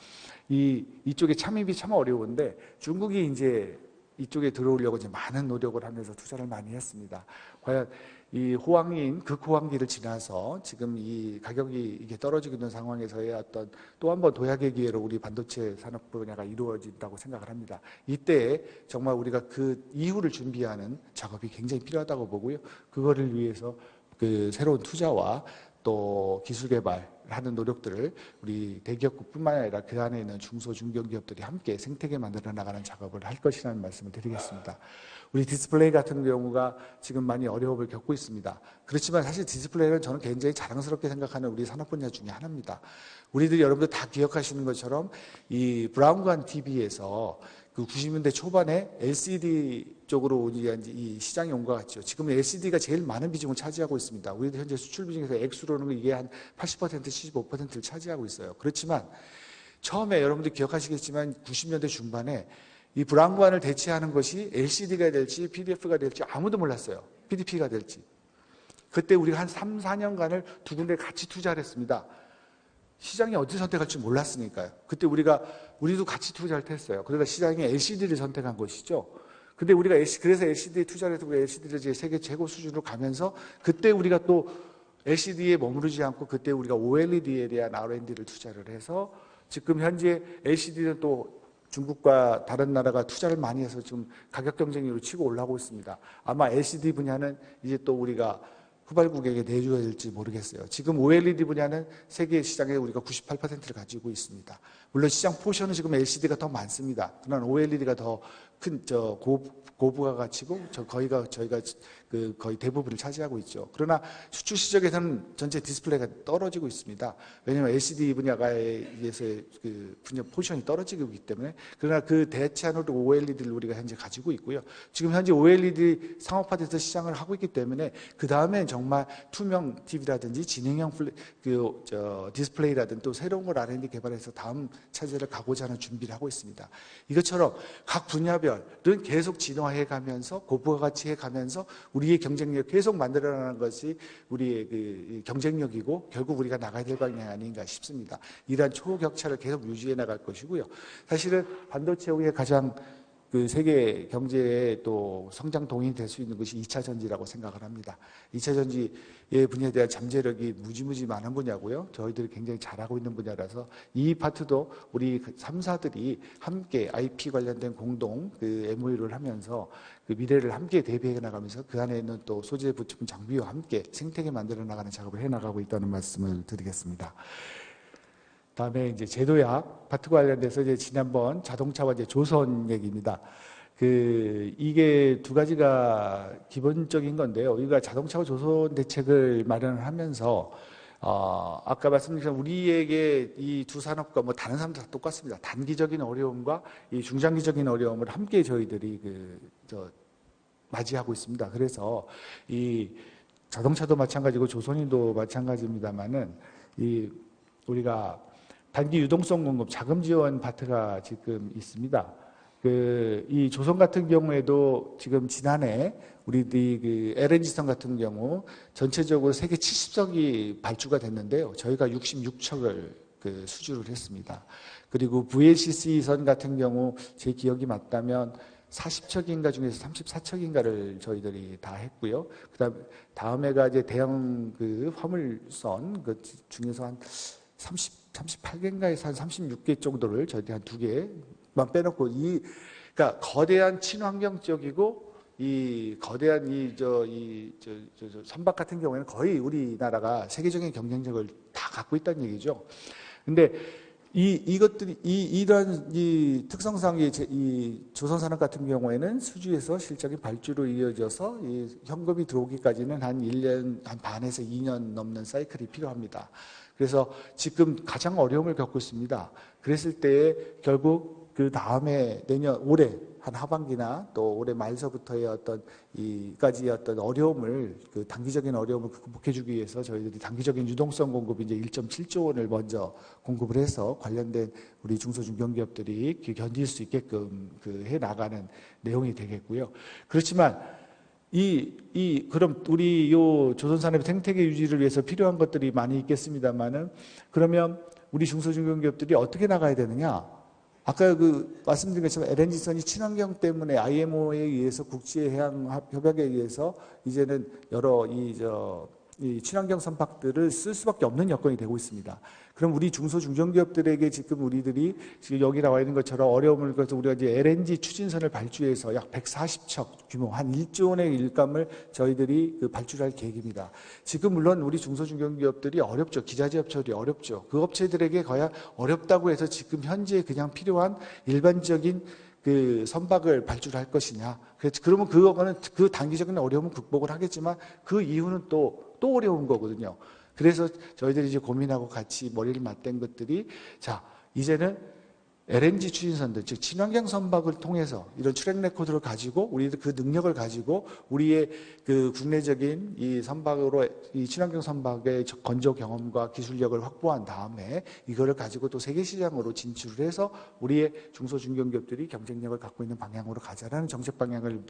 이쪽에 참입이 참 어려운데 중국이 이제 이쪽에 들어오려고 이제 많은 노력을 하면서 투자를 많이 했습니다. 과연 이 호황인 극호황기를 지나서 지금 이 가격이 이게 떨어지고 있는 상황에서의 어떤 또 한 번 도약의 기회로 우리 반도체 산업 분야가 이루어진다고 생각을 합니다. 이때 정말 우리가 그 이후를 준비하는 작업이 굉장히 필요하다고 보고요. 그거를 위해서 새로운 투자와 또 기술 개발하는 노력들을 우리 대기업뿐만 아니라 그 안에 있는 중소 중견기업들이 함께 생태계 만들어 나가는 작업을 할 것이라는 말씀을 드리겠습니다. 우리 디스플레이 같은 경우가 지금 많이 어려움을 겪고 있습니다. 그렇지만 사실 디스플레이는 저는 굉장히 자랑스럽게 생각하는 우리 산업 분야 중에 하나입니다. 우리들이 여러분들 다 기억하시는 것처럼 이 브라운관 TV에서 그 90년대 초반에 LCD 쪽으로 우리가 이제 이 시장이 온 것 같죠. 지금 LCD가 제일 많은 비중을 차지하고 있습니다. 우리도 현재 수출 비중에서 액수로는 이게 한 80%, 75%를 차지하고 있어요. 그렇지만 처음에 여러분들 기억하시겠지만 90년대 중반에 이 브라운관을 대체하는 것이 LCD가 될지 PDF가 될지 아무도 몰랐어요. PDP가 될지. 그때 우리가 한 3, 4년간을 두 군데 같이 투자를 했습니다. 시장이 어디 선택할지 몰랐으니까요. 그때 우리도 같이 투자를 했어요. 그러니까 시장이 LCD를 선택한 것이죠. 근데 우리가 그래서 LCD에 투자를 해서 우리가 LCD를 이제 세계 최고 수준으로 가면서 그때 우리가 또 LCD에 머무르지 않고 그때 우리가 OLED에 대한 R&D를 투자를 해서 지금 현재 LCD는 또 중국과 다른 나라가 투자를 많이 해서 좀 가격 경쟁력으로 치고 올라오고 있습니다. 아마 LCD 분야는 이제 또 우리가 후발국에게 내줘야 될지 모르겠어요. 지금 OLED 분야는 세계 시장에 우리가 98%를 가지고 있습니다. 물론 시장 포션은 지금 LCD가 더 많습니다. 그러나 OLED가 더 큰 고부가 가치고 저희가 거의 대부분을 차지하고 있죠. 그러나 수출 시장에서는 전체 디스플레이가 떨어지고 있습니다. 왜냐하면 LCD 분야에서의 그 분야 포션이 떨어지고 있기 때문에. 그러나 그 대체하는 OLED를 우리가 현재 가지고 있고요. 지금 현재 OLED 상업화돼서 시장을 하고 있기 때문에 그 다음에 정말 투명 TV라든지 진행형 디스플레이라든지 또 새로운 걸 R&D 개발해서 다음 차지를 가고자 하는 준비를 하고 있습니다. 이것처럼 각 분야별은 계속 진화해 가면서 고부가 가치해 가면서 우리의 경쟁력 계속 만들어나가는 것이 우리의 그 경쟁력이고 결국 우리가 나가야 될 방향이 아닌가 싶습니다. 이러한 초격차를 계속 유지해 나갈 것이고요. 사실은 반도체의 가장 그 세계 경제의 또 성장 동인이 될 수 있는 것이 2차 전지라고 생각을 합니다. 2차 전지의 분야에 대한 잠재력이 무지무지 많은 분야고요. 저희들이 굉장히 잘하고 있는 분야라서 이 파트도 우리 3사들이 함께 IP 관련된 공동 그 MOU를 하면서 그 미래를 함께 대비해 나가면서 그 안에 있는 또 소재 부품 장비와 함께 생태계 만들어 나가는 작업을 해 나가고 있다는 말씀을 드리겠습니다. 다음에 이제 제도약 파트 관련돼서 이제 지난번 자동차와 이제 조선 얘기입니다. 이게 두 가지가 기본적인 건데요. 우리가 자동차와 조선 대책을 마련을 하면서 아까 말씀드린 우리에게 이 두 산업과 뭐 다른 산업도 다 똑같습니다. 단기적인 어려움과 이 중장기적인 어려움을 함께 저희들이 맞이하고 있습니다. 그래서 이 자동차도 마찬가지고 조선인도 마찬가지입니다만은 우리가 단기 유동성 공급 자금 지원 파트가 지금 있습니다. 이 조선 같은 경우에도 지금 지난해 우리들이 LNG선 같은 경우 전체적으로 세계 70석이 발주가 됐는데요. 저희가 66척을 수주를 했습니다. 그리고 VLCC선 같은 경우 제 기억이 맞다면 40척인가 중에서 34척인가를 저희들이 다 했고요. 다음에가 이제 대형 화물선 중에서 한 38개인가에서 한 36개 정도를 저희들이 한 2개만 빼놓고 그러니까 거대한 친환경적이고 이 거대한 선박 같은 경우에는 거의 우리나라가 세계적인 경쟁력을 다 갖고 있다는 얘기죠. 근데 이것들이 이러한 특성상 이 조선산업 같은 경우에는 수주에서 실적인 발주로 이어져서 이 현금이 들어오기까지는 한 1년 한 반에서 2년 넘는 사이클이 필요합니다. 그래서 지금 가장 어려움을 겪고 있습니다. 그랬을 때에 결국 그 다음에 올해 한 하반기나 또 올해 말서부터의 이까지의 어려움을 단기적인 어려움을 극복해주기 위해서 저희들이 단기적인 유동성 공급 이제 1.7조 원을 먼저 공급을 해서 관련된 우리 중소중견기업들이 견딜 수 있게끔 해 나가는 내용이 되겠고요. 그렇지만 그럼 우리 조선산업의 생태계 유지를 위해서 필요한 것들이 많이 있겠습니다만은 그러면 우리 중소중견기업들이 어떻게 나가야 되느냐? 아까 말씀드린 것처럼 LNG선이 친환경 때문에 IMO에 의해서 국제해양협약에 의해서 이제는 여러 이 친환경 선박들을 쓸 수밖에 없는 여건이 되고 있습니다. 그럼 우리 중소 중견기업들에게 지금 우리들이 지금 여기 나와 있는 것처럼 어려움을 겪어서 우리가 이제 LNG 추진선을 발주해서 약 140척 규모 한 1조 원의 일감을 저희들이 발주할 계획입니다. 지금 물론 우리 중소 중견기업들이 어렵죠. 기자재업 처리 어렵죠. 그 업체들에게 거야 어렵다고 해서 지금 현재 그냥 필요한 일반적인 그 선박을 발주할 것이냐. 그러면 그거는 그 단기적인 어려움은 극복을 하겠지만 그 이후는 또 어려운 거거든요. 그래서 저희들이 이제 고민하고 같이 머리를 맞댄 것들이 자, 이제는 LNG 추진선들, 즉 친환경 선박을 통해서 이런 트랙 레코드를 가지고 우리들 그 능력을 가지고 우리의 그 국내적인 이 선박으로 이 친환경 선박의 건조 경험과 기술력을 확보한 다음에 이거를 가지고 또 세계 시장으로 진출을 해서 우리의 중소 중견기업들이 경쟁력을 갖고 있는 방향으로 가자라는 정책 방향을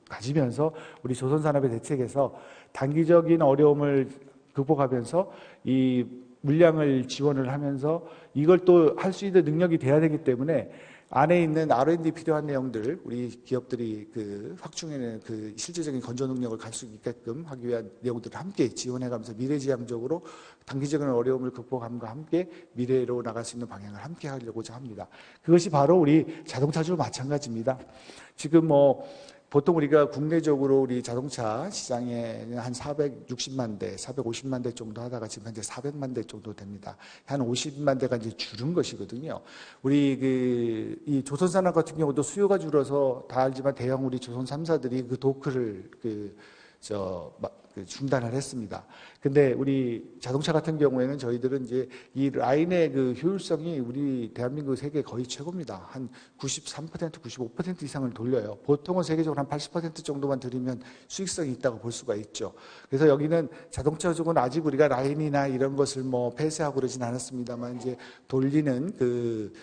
가지면서 우리 조선산업의 대책에서 단기적인 어려움을 극복하면서 이 물량을 지원을 하면서 이걸 또 할 수 있는 능력이 돼야 되기 때문에 안에 있는 R&D 필요한 내용들 우리 기업들이 그 확충해내는 그 실질적인 건조 능력을 갈 수 있게끔 하기 위한 내용들을 함께 지원해가면서 미래지향적으로 단기적인 어려움을 극복함과 함께 미래로 나갈 수 있는 방향을 함께 하려고자 합니다. 그것이 바로 우리 자동차주도 마찬가지입니다. 지금 보통 우리가 국내적으로 우리 자동차 시장에 한 460만 대, 450만 대 정도 하다가 지금 현재 400만 대 정도 됩니다. 한 50만 대가 이제 줄은 것이거든요. 우리 이 조선산업 같은 경우도 수요가 줄어서 다 알지만 대형 우리 조선 3사들이 그 도크를 중단을 했습니다. 근데 우리 자동차 같은 경우에는 저희들은 이제 이 라인의 그 효율성이 우리 대한민국 세계 거의 최고입니다. 한 93%, 95% 이상을 돌려요. 보통은 세계적으로 한 80% 정도만 들이면 수익성이 있다고 볼 수가 있죠. 그래서 여기는 자동차 쪽은 아직 우리가 라인이나 이런 것을 폐쇄하고 그러진 않았습니다만 이제 돌리는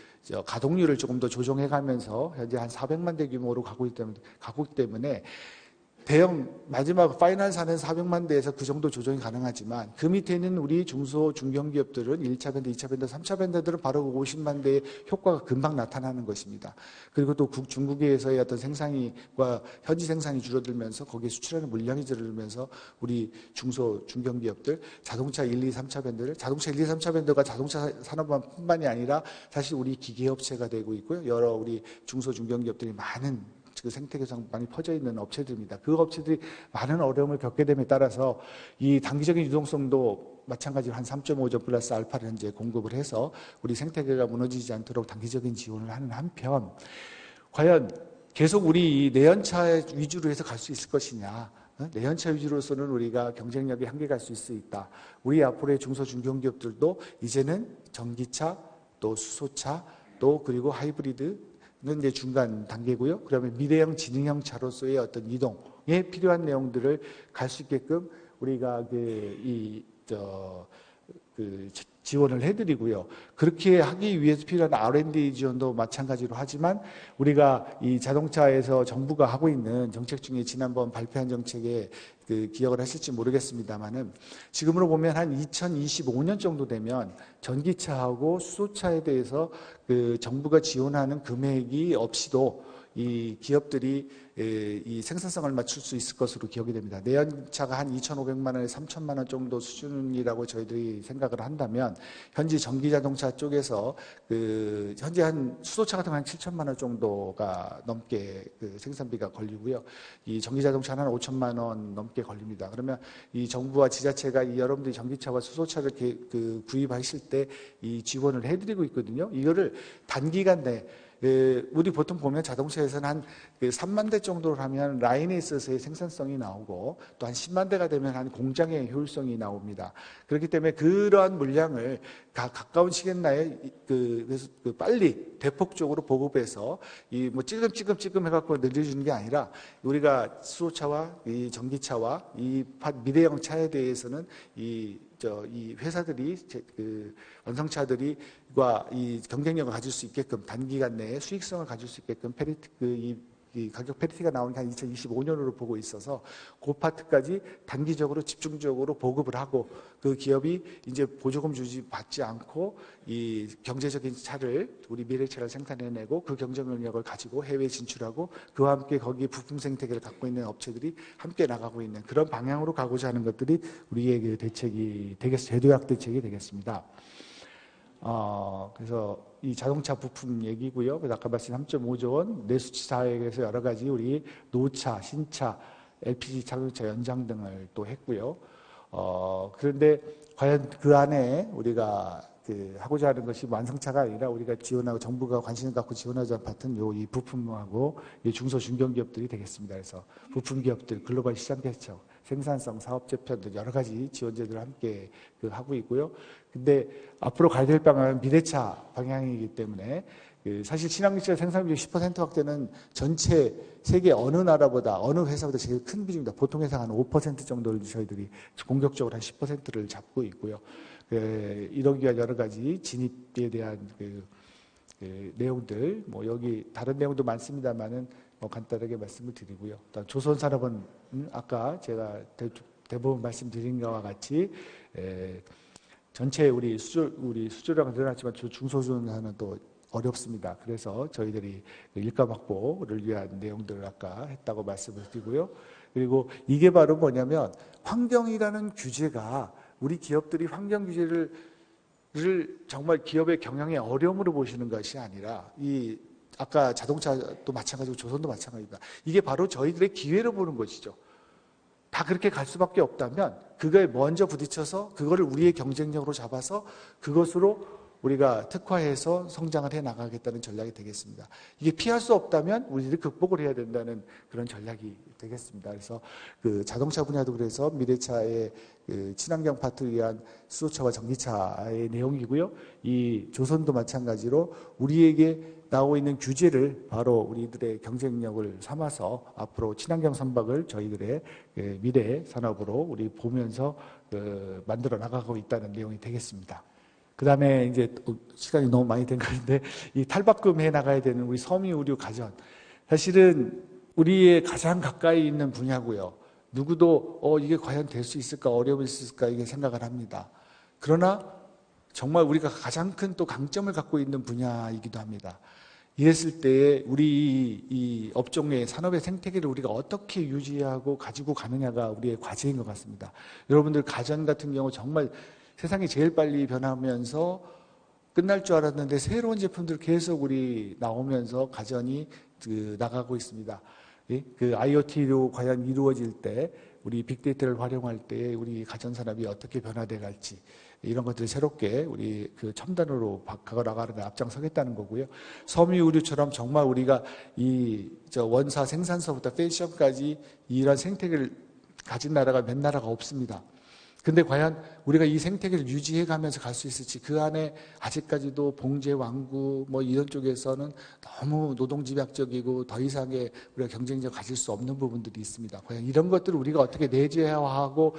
가동률을 조금 더 조정해 가면서 현재 한 400만 대 규모로 가고 있기 때문에 대형 마지막 파이널사는 400만 대에서 그 정도 조정이 가능하지만 그 밑에 있는 우리 중소 중견기업들은 1차 밴드, 2차 밴드, 3차 밴드들은 바로 50만 대의 효과가 금방 나타나는 것입니다. 그리고 또 중국에서의 어떤 생산과 현지 생산이 줄어들면서 거기에 수출하는 물량이 줄어들면서 우리 중소 중견기업들 자동차 1, 2, 3차 밴드를 자동차 1, 2, 3차 밴드가 자동차 산업뿐만이 아니라 사실 우리 기계업체가 되고 있고요. 여러 우리 중소 중견기업들이 많은 그 생태계상 많이 퍼져 있는 업체들입니다. 그 업체들이 많은 어려움을 겪게 됨에 따라서 이 단기적인 유동성도 마찬가지로 한 3.5조 플러스 알파를 현재 공급을 해서 우리 생태계가 무너지지 않도록 단기적인 지원을 하는 한편 과연 계속 우리 내연차 위주로 해서 갈 수 있을 것이냐. 내연차 위주로서는 우리가 경쟁력이 한계 갈 수 있을 수 있다. 우리 앞으로의 중소 중견기업들도 이제는 전기차 또 수소차 또 그리고 하이브리드 는 이제 중간 단계고요. 그러면 미래형 지능형 차로서의 어떤 이동에 필요한 내용들을 갈 수 있게끔 우리가 지원을 해드리고요. 그렇게 하기 위해서 필요한 R&D 지원도 마찬가지로 하지만 우리가 이 자동차에서 정부가 하고 있는 정책 중에 지난번 발표한 정책에 기억을 하실지 모르겠습니다만은 지금으로 보면 한 2025년 정도 되면 전기차하고 수소차에 대해서 정부가 지원하는 금액이 없이도 이 기업들이 이 생산성을 맞출 수 있을 것으로 기억이 됩니다. 내연차가 한 2,500만 원에서 3,000만 원 정도 수준이라고 저희들이 생각을 한다면 현재 전기자동차 쪽에서 현재 한 수소차 같은 건 한 7천만 원 정도가 넘게 생산비가 걸리고요. 이 전기자동차는 한 5천만 원 넘게 걸립니다. 그러면 이 정부와 지자체가 이 여러분들이 전기차와 수소차를 구입하실 때 이 지원을 해드리고 있거든요. 이거를 단기간 내 우리 보통 보면 자동차에서는 한 3만 대 정도를 하면 라인에 있어서의 생산성이 나오고 또 한 10만 대가 되면 한 공장의 효율성이 나옵니다. 그렇기 때문에 그러한 물량을 가까운 시간 내에 그래서 빨리 대폭적으로 보급해서 찌금 해갖고 늘려주는 게 아니라 우리가 수소차와 이 전기차와 이 미래형 차에 대해서는 이 회사들이 완성차들이과 이 경쟁력을 가질 수 있게끔 단기간 내에 수익성을 가질 수 있게끔 이 이 가격 패리티가 나오는 게 한 2025년으로 보고 있어서 그 파트까지 단기적으로 집중적으로 보급을 하고 그 기업이 이제 보조금 주지 받지 않고 이 경제적인 차를 우리 미래차를 생산해내고 그 경쟁 능력을 가지고 해외에 진출하고 그와 함께 거기에 부품 생태계를 갖고 있는 업체들이 함께 나가고 있는 그런 방향으로 가고자 하는 것들이 우리의 그 대책이 되겠습니다. 제도약 대책이 되겠습니다. 그래서 이 자동차 부품 얘기고요. 그래서 아까 말씀 3.5조 원, 내수치 사액에서 여러 가지 우리 노차, 신차, LPG 자동차 연장 등을 또 했고요. 그런데 과연 그 안에 우리가 하고자 하는 것이 완성차가 아니라 우리가 지원하고 정부가 관심을 갖고 지원하자 파트는 이 부품하고 이 중소 중견기업들이 되겠습니다. 그래서 부품 기업들, 글로벌 시장 개척, 생산성, 사업 재편 등 여러 가지 지원제들을 함께 하고 있고요. 근데 앞으로 가야 될 방향은 미래차 방향이기 때문에 사실 친환경차 생산비율 10% 확대는 전체 세계 어느 나라보다 어느 회사보다 제일 큰 비중입니다. 보통 회사가 한 5% 정도를 저희들이 공격적으로 한 10%를 잡고 있고요. 이러기 위한 여러 가지 진입에 대한 내용들, 뭐 여기 다른 내용도 많습니다만은 간단하게 말씀을 드리고요. 조선산업은 아까 제가 대부분 말씀드린 것과 같이 전체 우리 수주량은 늘어났지만 중소중산은 또 어렵습니다. 그래서 저희들이 일감 확보를 위한 내용들을 아까 했다고 말씀을 드리고요. 그리고 이게 바로 뭐냐면 환경이라는 규제가 우리 기업들이 환경 규제를 정말 기업의 경영의 어려움으로 보시는 것이 아니라 아까 자동차도 마찬가지고 조선도 마찬가지입니다. 이게 바로 저희들의 기회로 보는 것이죠. 다 그렇게 갈 수밖에 없다면 그거에 먼저 부딪혀서 그거를 우리의 경쟁력으로 잡아서 그것으로 우리가 특화해서 성장을 해 나가겠다는 전략이 되겠습니다. 이게 피할 수 없다면 우리들이 극복을 해야 된다는 그런 전략이 되겠습니다. 그래서 자동차 분야도 그래서 미래차의 친환경 파트를 위한 수소차와 전기차의 내용이고요. 이 조선도 마찬가지로 우리에게 나오고 있는 규제를 바로 우리들의 경쟁력을 삼아서 앞으로 친환경 선박을 저희들의 미래 산업으로 우리 보면서 만들어 나가고 있다는 내용이 되겠습니다. 그 다음에 이제 시간이 너무 많이 된 건데 이 탈바꿈 해 나가야 되는 우리 섬유 의류 가전 사실은 우리의 가장 가까이 있는 분야고요. 누구도 이게 과연 될 수 있을까 어려울 수 있을까 이게 생각을 합니다. 그러나 정말 우리가 가장 큰 또 강점을 갖고 있는 분야이기도 합니다. 이랬을 때에 우리 이 업종의 산업의 생태계를 우리가 어떻게 유지하고 가지고 가느냐가 우리의 과제인 것 같습니다. 여러분들 가전 같은 경우 정말 세상이 제일 빨리 변하면서 끝날 줄 알았는데 새로운 제품들 계속 우리 나오면서 가전이 나가고 있습니다. 그 IoT로 과연 이루어질 때 우리 빅데이터를 활용할 때 우리 가전 산업이 어떻게 변화돼 갈지 이런 것들을 새롭게 우리 첨단으로 바꿔 나가는 데 앞장서겠다는 거고요. 섬유 의류처럼 정말 우리가 원사 생산서부터 패션까지 이런 생태계를 가진 나라가 몇 나라가 없습니다. 근데 과연 우리가 이 생태계를 유지해 가면서 갈 수 있을지 그 안에 아직까지도 봉제, 완구 뭐 이런 쪽에서는 너무 노동집약적이고 더 이상의 우리가 경쟁력을 가질 수 없는 부분들이 있습니다. 과연 이런 것들을 우리가 어떻게 내재화하고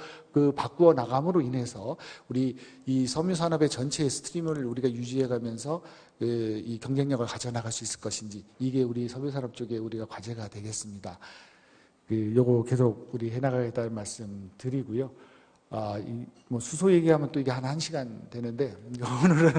바꾸어 나감으로 인해서 우리 이 섬유산업의 전체의 스트림을 우리가 유지해 가면서 이 경쟁력을 가져나갈 수 있을 것인지 이게 우리 섬유산업 쪽에 우리가 과제가 되겠습니다. 요거 계속 우리 해나가겠다는 말씀 드리고요. 뭐 수소 얘기하면 또 이게 한 1시간 되는데 오늘은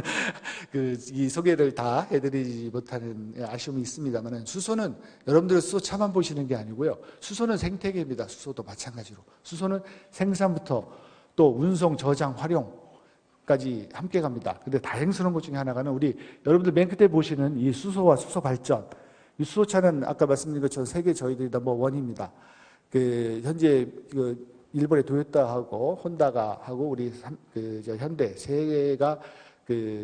이 소개를 다 해드리지 못하는 아쉬움이 있습니다만 수소는 여러분들 수소차만 보시는 게 아니고요. 수소는 생태계입니다. 수소도 마찬가지로. 수소는 생산부터 또 운송, 저장, 활용까지 함께 갑니다. 근데 다행스러운 것 중에 하나가 우리 여러분들 맨 끝에 보시는 이 수소와 수소 발전. 이 수소차는 아까 말씀드린 것처럼 세계 저희들이 넘버원입니다. 현재 일본의 도요타하고 혼다가 하고 우리 현대 세 개가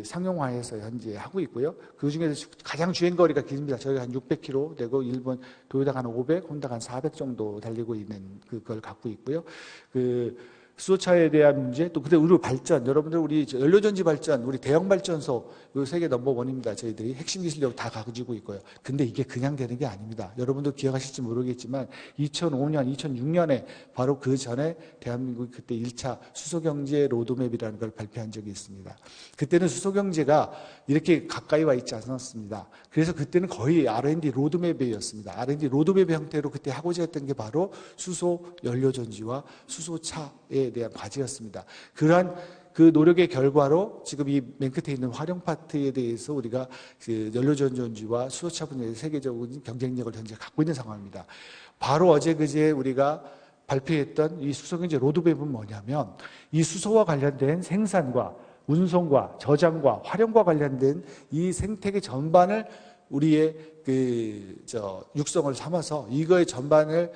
상용화해서 현재 하고 있고요. 그 중에서 가장 주행 거리가 깁니다. 저희가 한 600km 되고 일본 도요타가 한 500, 혼다가 한 400 정도 달리고 있는 그걸 갖고 있고요. 수소차에 대한 문제, 또 그때 우리 발전, 여러분들 우리 연료전지 발전, 우리 대형 발전소, 이 세계 넘버원입니다. 저희들이 핵심 기술력 다 가지고 있고요. 근데 이게 그냥 되는 게 아닙니다. 여러분도 기억하실지 모르겠지만 2005년, 2006년에 바로 그 전에 대한민국이 그때 1차 수소경제 로드맵이라는 걸 발표한 적이 있습니다. 그때는 수소경제가 이렇게 가까이 와 있지 않았습니다. 그래서 그때는 거의 R&D 로드맵이었습니다. R&D 로드맵 형태로 그때 하고자 했던 게 바로 수소 연료전지와 수소차에 대한 과제였습니다. 그러한 그 노력의 결과로 지금 이 맨 끝에 있는 활용 파트에 대해서 우리가 그 연료전지와 수소차 분야의 세계적인 경쟁력을 현재 갖고 있는 상황입니다. 바로 어제 그제 우리가 발표했던 이 수소경제 로드맵은 뭐냐면 이 수소와 관련된 생산과 운송과 저장과 활용과 관련된 이 생태계 전반을 우리의 육성을 삼아서 이거의 전반을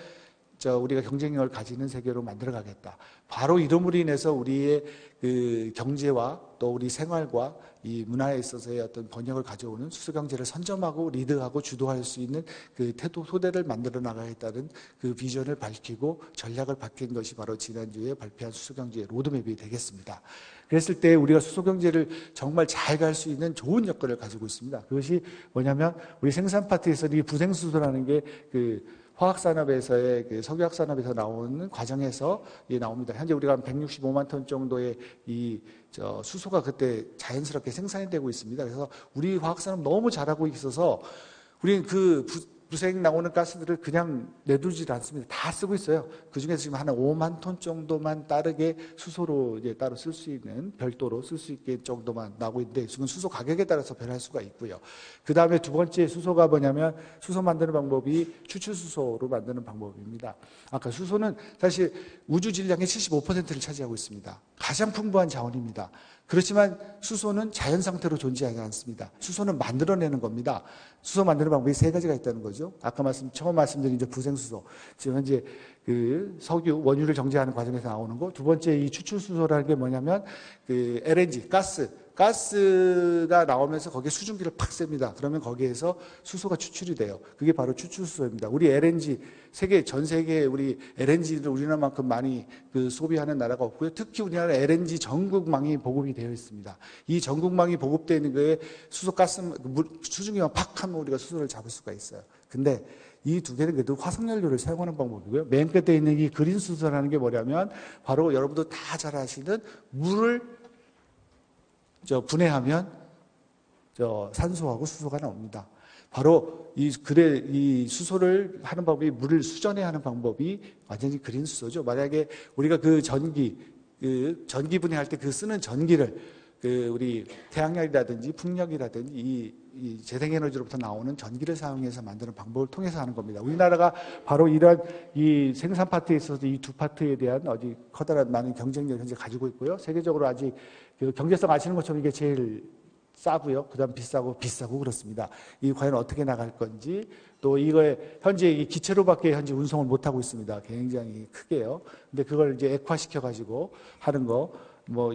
우리가 경쟁력을 가지는 세계로 만들어 가겠다. 바로 이름으로 인해서 우리의 그 경제와 또 우리 생활과 이 문화에 있어서의 어떤 번영을 가져오는 수소경제를 선점하고 리드하고 주도할 수 있는 그 태도 토대를 만들어 나가겠다는 그 비전을 밝히고 전략을 밝힌 것이 바로 지난주에 발표한 수소경제 로드맵이 되겠습니다. 그랬을 때 우리가 수소경제를 정말 잘 갈 수 있는 좋은 여건을 가지고 있습니다. 그것이 뭐냐면 우리 생산 파트에서 이 부생수소라는 게 그 화학산업에서의 그 석유화학산업에서 나오는 과정에서 나옵니다. 현재 우리가 한 165만 톤 정도의 수소가 그때 자연스럽게 생산이 되고 있습니다. 그래서 우리 화학산업 너무 잘하고 있어서 우리는 그 부생 나오는 가스들을 그냥 내두질 않습니다. 다 쓰고 있어요. 그 중에서 지금 한 5만 톤 정도만 따르게 수소로 이제 따로 쓸 수 있는, 별도로 쓸 수 있게 정도만 나오고 있는데, 지금 수소 가격에 따라서 변할 수가 있고요. 그 다음에 두 번째 수소가 뭐냐면, 수소 만드는 방법이 추출수소로 만드는 방법입니다. 아까 수소는 사실 우주 질량의 75%를 차지하고 있습니다. 가장 풍부한 자원입니다. 그렇지만 수소는 자연 상태로 존재하지 않습니다. 수소는 만들어내는 겁니다. 수소 만드는 방법이 세 가지가 있다는 거죠. 아까 처음 말씀드린 이제 부생수소, 지금 현재 그 석유 원유를 정제하는 과정에서 나오는 거. 두 번째 이 추출수소라는 게 뭐냐면 그 LNG 가스가 나오면서 거기에 수증기를 팍 셉니다. 그러면 거기에서 수소가 추출이 돼요. 그게 바로 추출수소입니다. 우리 LNG 전 세계에 우리 LNG를 우리나라만큼 많이 그 소비하는 나라가 없고요. 특히 우리나라 LNG 전국망이 보급이 되어 있습니다. 이 전국망이 보급되는 거에 수증기만 팍 하면 우리가 수소를 잡을 수가 있어요. 근데 이 두 개는 그래도 화석연료를 사용하는 방법이고요. 맨 끝에 있는 이 그린 수소라는 게 뭐냐면 바로 여러분도 다 잘 아시는 물을 분해하면 산소하고 수소가 나옵니다. 바로 이 수소를 하는 방법이 물을 수전해 하는 방법이 완전히 그린 수소죠. 만약에 우리가 그 전기 분해할 때 그 쓰는 전기를 우리 태양열이라든지 풍력이라든지 이 재생에너지로부터 나오는 전기를 사용해서 만드는 방법을 통해서 하는 겁니다. 우리나라가 바로 이런 이 생산 파트에 있어서 이 두 파트에 대한 아주 커다란 많은 경쟁력을 현재 가지고 있고요. 세계적으로 아직 그 경제성 아시는 것처럼 이게 제일 싸고요. 그다음 비싸고 그렇습니다. 이 과연 어떻게 나갈 건지, 또 이거에 현재 이 기체로밖에 현재 운송을 못 하고 있습니다. 굉장히 크게요. 근데 그걸 이제 액화시켜 가지고 하는 거,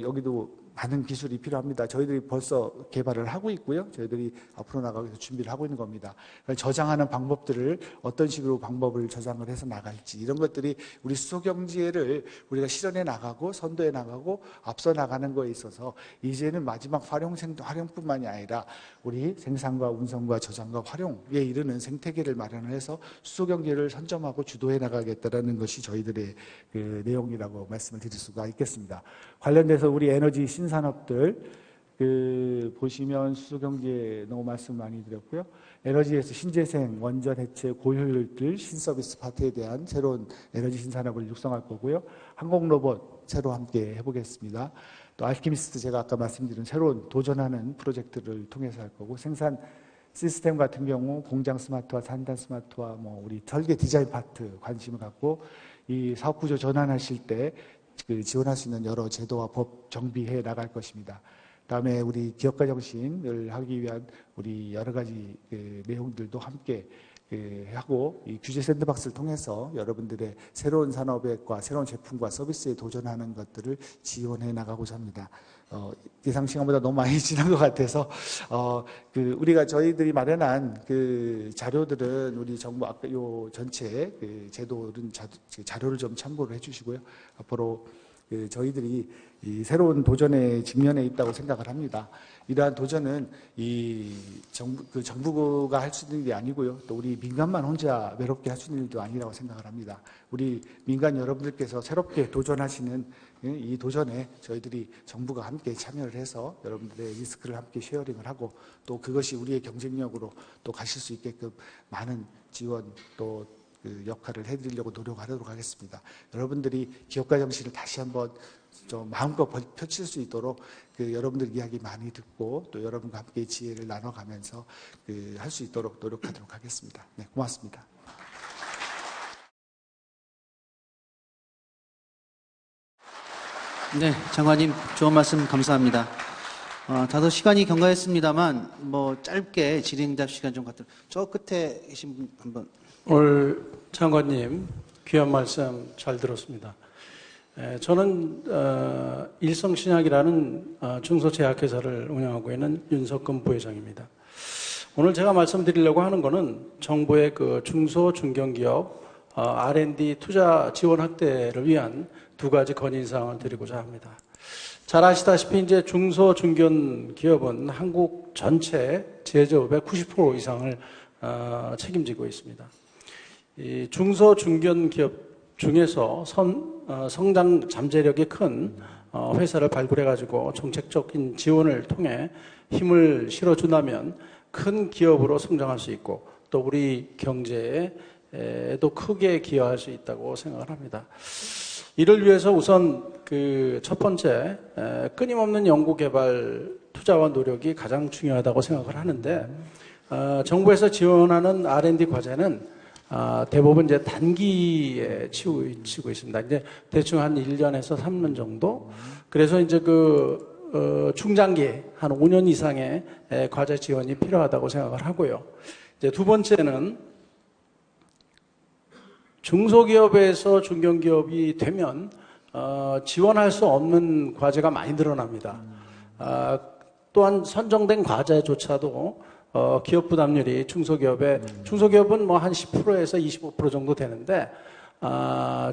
여기도 많은 기술이 필요합니다. 저희들이 벌써 개발을 하고 있고요. 저희들이 앞으로 나가기 위해서 준비를 하고 있는 겁니다. 저장하는 방법들을 어떤 식으로 방법을 저장을 해서 나갈지, 이런 것들이 우리 수소경제를 우리가 실현해 나가고 선도해 나가고 앞서 나가는 거에 있어서 이제는 마지막 활용뿐만이 아니라 우리 생산과 운송과 저장과 활용에 이르는 생태계를 마련을 해서 수소경제를 선점하고 주도해 나가겠다는 것이 저희들의 그 내용이라고 말씀을 드릴 수가 있겠습니다. 관련돼서 우리 에너지 신산업들 보시면 수소경제 너무 말씀 많이 드렸고요. 에너지에서 신재생, 원전 해체, 고효율들 신서비스 파트에 대한 새로운 에너지 신산업을 육성할 거고요. 항공로봇 새로 함께 해보겠습니다. 또 알키미스트 제가 아까 말씀드린 새로운 도전하는 프로젝트를 통해서 할 거고, 생산 시스템 같은 경우 공장 스마트화, 산단 스마트화, 우리 설계 디자인 파트 관심을 갖고 이 사업 구조 전환하실 때 지원할 수 있는 여러 제도와 법 정비해 나갈 것입니다. 다음에 우리 기업가 정신을 하기 위한 우리 여러 가지 내용들도 함께 하고, 이 규제 샌드박스를 통해서 여러분들의 새로운 산업과 새로운 제품과 서비스에 도전하는 것들을 지원해 나가고자 합니다. 예상 시간보다 너무 많이 지난 것 같아서 우리가 저희들이 마련한 자료들은 우리 정부 전체 제도는 자료를 좀 참고를 해주시고요. 앞으로 저희들이 이 새로운 도전에 직면해 있다고 생각을 합니다. 이러한 도전은 정부가 할 수 있는 게 아니고요. 또 우리 민간만 혼자 외롭게 할 수 있는 일도 아니라고 생각을 합니다. 우리 민간 여러분들께서 새롭게 도전하시는 이 도전에 저희들이 정부가 함께 참여를 해서 여러분들의 리스크를 함께 쉐어링을 하고 또 그것이 우리의 경쟁력으로 또 가실 수 있게끔 많은 지원 또 그 역할을 해드리려고 노력하도록 하겠습니다. 여러분들이 기업가 정신을 다시 한번 좀 마음껏 펼칠 수 있도록 여러분들 이야기 많이 듣고 또 여러분과 함께 지혜를 나눠가면서 할 수 있도록 노력하도록 하겠습니다. 네, 고맙습니다. 네, 장관님 좋은 말씀 감사합니다. 다소 시간이 경과했습니다만 뭐 짧게 질의응답 시간 좀 갖도록. 저 끝에 계신 분 한번. 오늘 장관님 귀한 말씀 잘 들었습니다. 저는 일성신약이라는 중소제약회사를 운영하고 있는 윤석근 부회장입니다. 오늘 제가 말씀드리려고 하는 것은 정부의 그 중소 중견기업 R&D 투자 지원 확대를 위한 두 가지 건의사항을 드리고자 합니다. 잘 아시다시피 이제 중소 중견 기업은 한국 전체 제조업의 90% 이상을 책임지고 있습니다. 이 중소 중견 기업 중에서 성장 잠재력이 큰 회사를 발굴해가지고 정책적인 지원을 통해 힘을 실어준다면 큰 기업으로 성장할 수 있고 또 우리 경제에도 크게 기여할 수 있다고 생각을 합니다. 이를 위해서 우선 그 첫 번째 끊임없는 연구개발 투자와 노력이 가장 중요하다고 생각을 하는데 정부에서 지원하는 R&D 과제는 대부분 이제 단기에 치고 있습니다. 이제 대충 한 1년에서 3년 정도. 그래서 이제 중장기 한 5년 이상의 과제 지원이 필요하다고 생각을 하고요. 이제 두 번째는 중소기업에서 중견기업이 되면 지원할 수 없는 과제가 많이 늘어납니다. 또한 선정된 과제조차도 기업 부담률이 중소기업은 뭐 한 10%에서 25% 정도 되는데,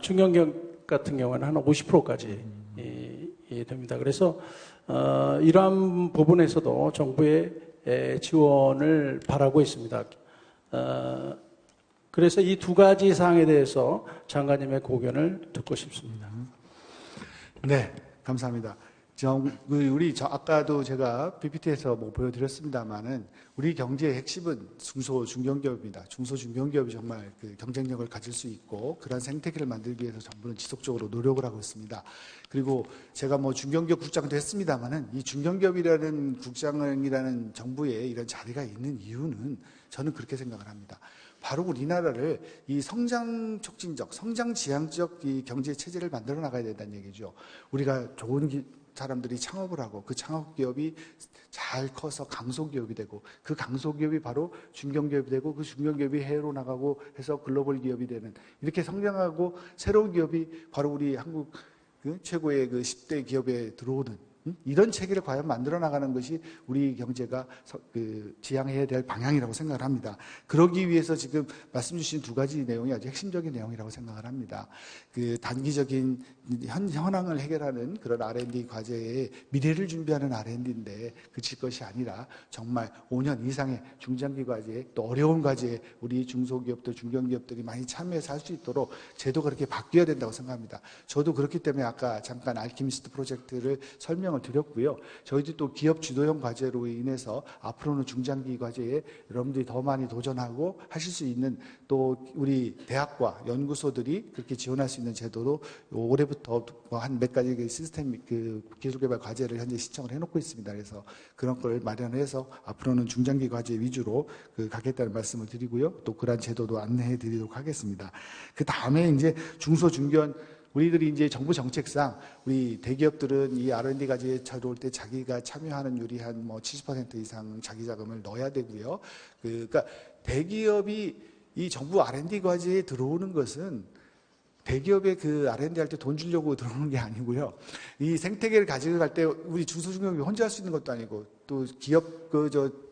중견기업 같은 경우는 한 50%까지 됩니다. 그래서, 이러한 부분에서도 정부의 지원을 바라고 있습니다. 그래서 이 두 가지 사항에 대해서 장관님의 고견을 듣고 싶습니다. 네, 감사합니다. 아까도 제가 PPT에서 보여드렸습니다만은 우리 경제의 핵심은 중소 중견기업입니다. 중소 중견기업이 정말 경쟁력을 가질 수 있고 그러한 생태계를 만들기 위해서 정부는 지속적으로 노력을 하고 있습니다. 그리고 제가 중견기업 국장도 했습니다만은 이 중견기업이라는 국장이라는 정부의 이런 자리가 있는 이유는 저는 그렇게 생각을 합니다. 바로 우리나라를 이 성장 촉진적, 성장 지향적 이 경제 체제를 만들어 나가야 된다는 얘기죠. 우리가 좋은 사람들이 창업을 하고 그 창업기업이 잘 커서 강소기업이 되고 그 강소기업이 바로 중견기업이 되고 그 중견기업이 해외로 나가고 해서 글로벌 기업이 되는 이렇게 성장하고 새로운 기업이 바로 우리 한국 최고의 10대 기업에 들어오는 이런 체계를 과연 만들어 나가는 것이 우리 경제가 지향해야 될 방향이라고 생각을 합니다. 그러기 위해서 지금 말씀 주신 두 가지 내용이 아주 핵심적인 내용이라고 생각을 합니다. 단기적인 현황을 해결하는 그런 R&D 과제에 미래를 준비하는 R&D인데 그칠 것이 아니라 정말 5년 이상의 중장기 과제에 또 어려운 과제에 우리 중소기업들, 중견기업들이 많이 참여해서 할 수 있도록 제도가 그렇게 바뀌어야 된다고 생각합니다. 저도 그렇기 때문에 아까 잠깐 알키미스트 프로젝트를 설명을 드렸고요. 저희도 또 기업 주도형 과제로 인해서 앞으로는 중장기 과제에 여러분들이 더 많이 도전하고 하실 수 있는 또 우리 대학과 연구소들이 그렇게 지원할 수 있는 제도로 올해부터 한 몇 가지 시스템 기술개발 과제를 현재 신청을 해놓고 있습니다. 그래서 그런 걸 마련해서 앞으로는 중장기 과제 위주로 가겠다는 말씀을 드리고요. 또 그러한 제도도 안내해 드리도록 하겠습니다. 그 다음에 이제 중소 중견 우리들이 이제 정부 정책상 우리 대기업들은 이 R&D 과제에 들어올 때 자기가 참여하는 율이 한 70% 이상 자기 자금을 넣어야 되고요. 그러니까 대기업이 이 정부 R&D 과제에 들어오는 것은 대기업에 R&D 할 때 돈 주려고 들어오는 게 아니고요. 이 생태계를 가지고 갈 때 우리 중소중견기업 혼자 할 수 있는 것도 아니고 또 기업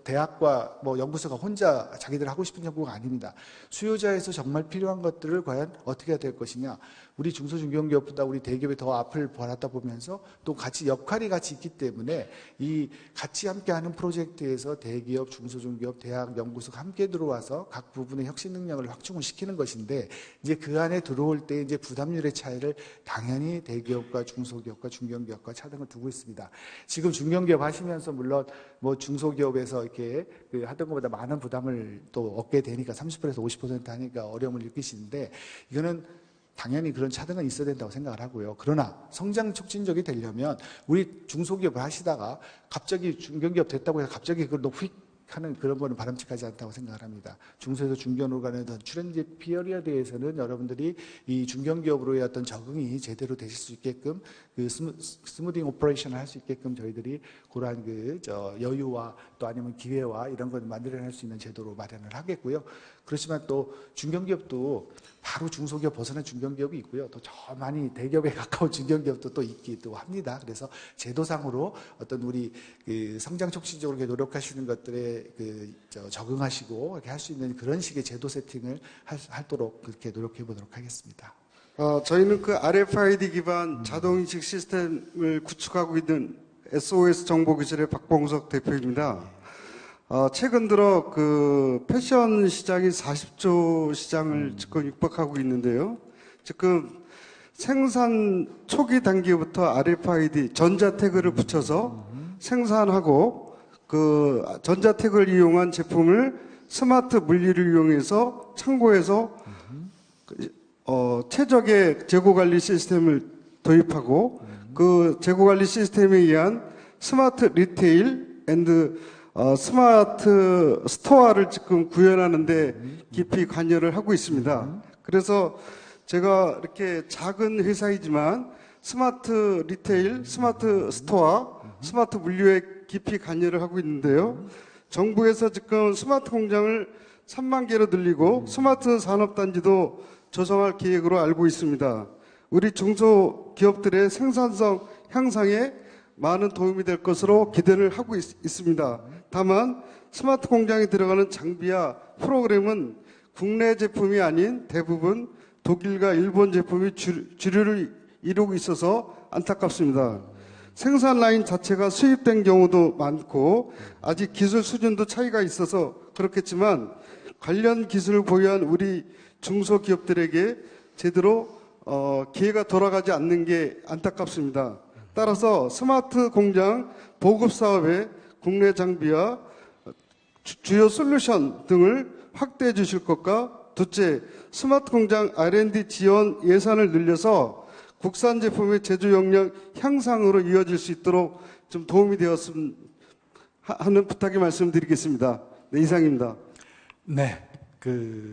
대학과 뭐 연구소가 혼자 자기들 하고 싶은 연구가 아닙니다. 수요자에서 정말 필요한 것들을 과연 어떻게 해야 될 것이냐. 우리 중소중견기업보다 우리 대기업이 더 앞을 바라다 보면서 또 같이 역할이 같이 있기 때문에 이 같이 함께하는 프로젝트에서 대기업, 중소중기업, 대학, 연구소가 함께 들어와서 각 부분의 혁신 능력을 확충을 시키는 것인데 이제 그 안에 들어올 때 이제 부담률의 차이를 당연히 대기업과 중소기업과 중견기업과 차등을 두고 있습니다. 지금 중견기업 하시면서 물론 뭐 중소기업에서 이렇게 하던 것보다 많은 부담을 또 얻게 되니까 30%에서 50% 하니까 어려움을 느끼시는데 이거는 당연히 그런 차등은 있어야 된다고 생각을 하고요. 그러나 성장 촉진적이 되려면 우리 중소기업을 하시다가 갑자기 중견기업 됐다고 해서 갑자기 그걸 휙 하는 그런 거는 바람직하지 않다고 생각을 합니다. 중소에서 중견으로 가는 트랜짓 피어리어드에서는 여러분들이 이 중견기업으로의 어떤 적응이 제대로 되실 수 있게끔 그 스무딩 오퍼레이션을 할 수 있게끔 저희들이 그러한 여유와 또 아니면 기회와 이런 걸 만들어낼 수 있는 제도로 마련을 하겠고요. 그렇지만 또 중견기업도 바로 중소기업 벗어난 중견기업이 있고요. 또 저 많이 대기업에 가까운 중견기업도 또 있기도 합니다. 그래서 제도상으로 어떤 우리 그 성장 촉진적으로 노력하시는 것들에 적응하시고 이렇게 할 수 있는 그런 식의 제도 세팅을 하도록 그렇게 노력해 보도록 하겠습니다. 저희는 그 RFID 기반 자동인식 시스템을 구축하고 있는 SOS 정보기술의 박봉석 대표입니다. 최근 들어 그 패션 시장이 40조 시장을 지금 육박하고 있는데요. 지금 생산 초기 단계부터 RFID 전자 태그를 붙여서 생산하고 그 전자 태그를 이용한 제품을 스마트 물리를 이용해서 창고에서 최적의 재고 관리 시스템을 도입하고 그 재고 관리 시스템에 의한 스마트 리테일 앤드 스마트 스토어를 지금 구현하는데 깊이 관여를 하고 있습니다. 그래서 제가 이렇게 작은 회사이지만 스마트 리테일, 스마트 스토어, 스마트 물류에 깊이 관여를 하고 있는데요. 정부에서 지금 스마트 공장을 3만 개로 늘리고 스마트 산업단지도 조성할 계획으로 알고 있습니다. 우리 중소기업들의 생산성 향상에 많은 도움이 될 것으로 기대를 하고 있습니다. 다만 스마트 공장에 들어가는 장비와 프로그램은 국내 제품이 아닌 대부분 독일과 일본 제품이 주류를 이루고 있어서 안타깝습니다. 생산 라인 자체가 수입된 경우도 많고 아직 기술 수준도 차이가 있어서 그렇겠지만 관련 기술을 보유한 우리 중소기업들에게 제대로 기회가 돌아가지 않는 게 안타깝습니다. 따라서 스마트 공장 보급 사업에 국내 장비와 주요 솔루션 등을 확대해 주실 것과 둘째, 스마트 공장 R&D 지원 예산을 늘려서 국산 제품의 제조 역량 향상으로 이어질 수 있도록 좀 도움이 되었으면 하는 부탁의 말씀드리겠습니다. 네, 이상입니다. 네.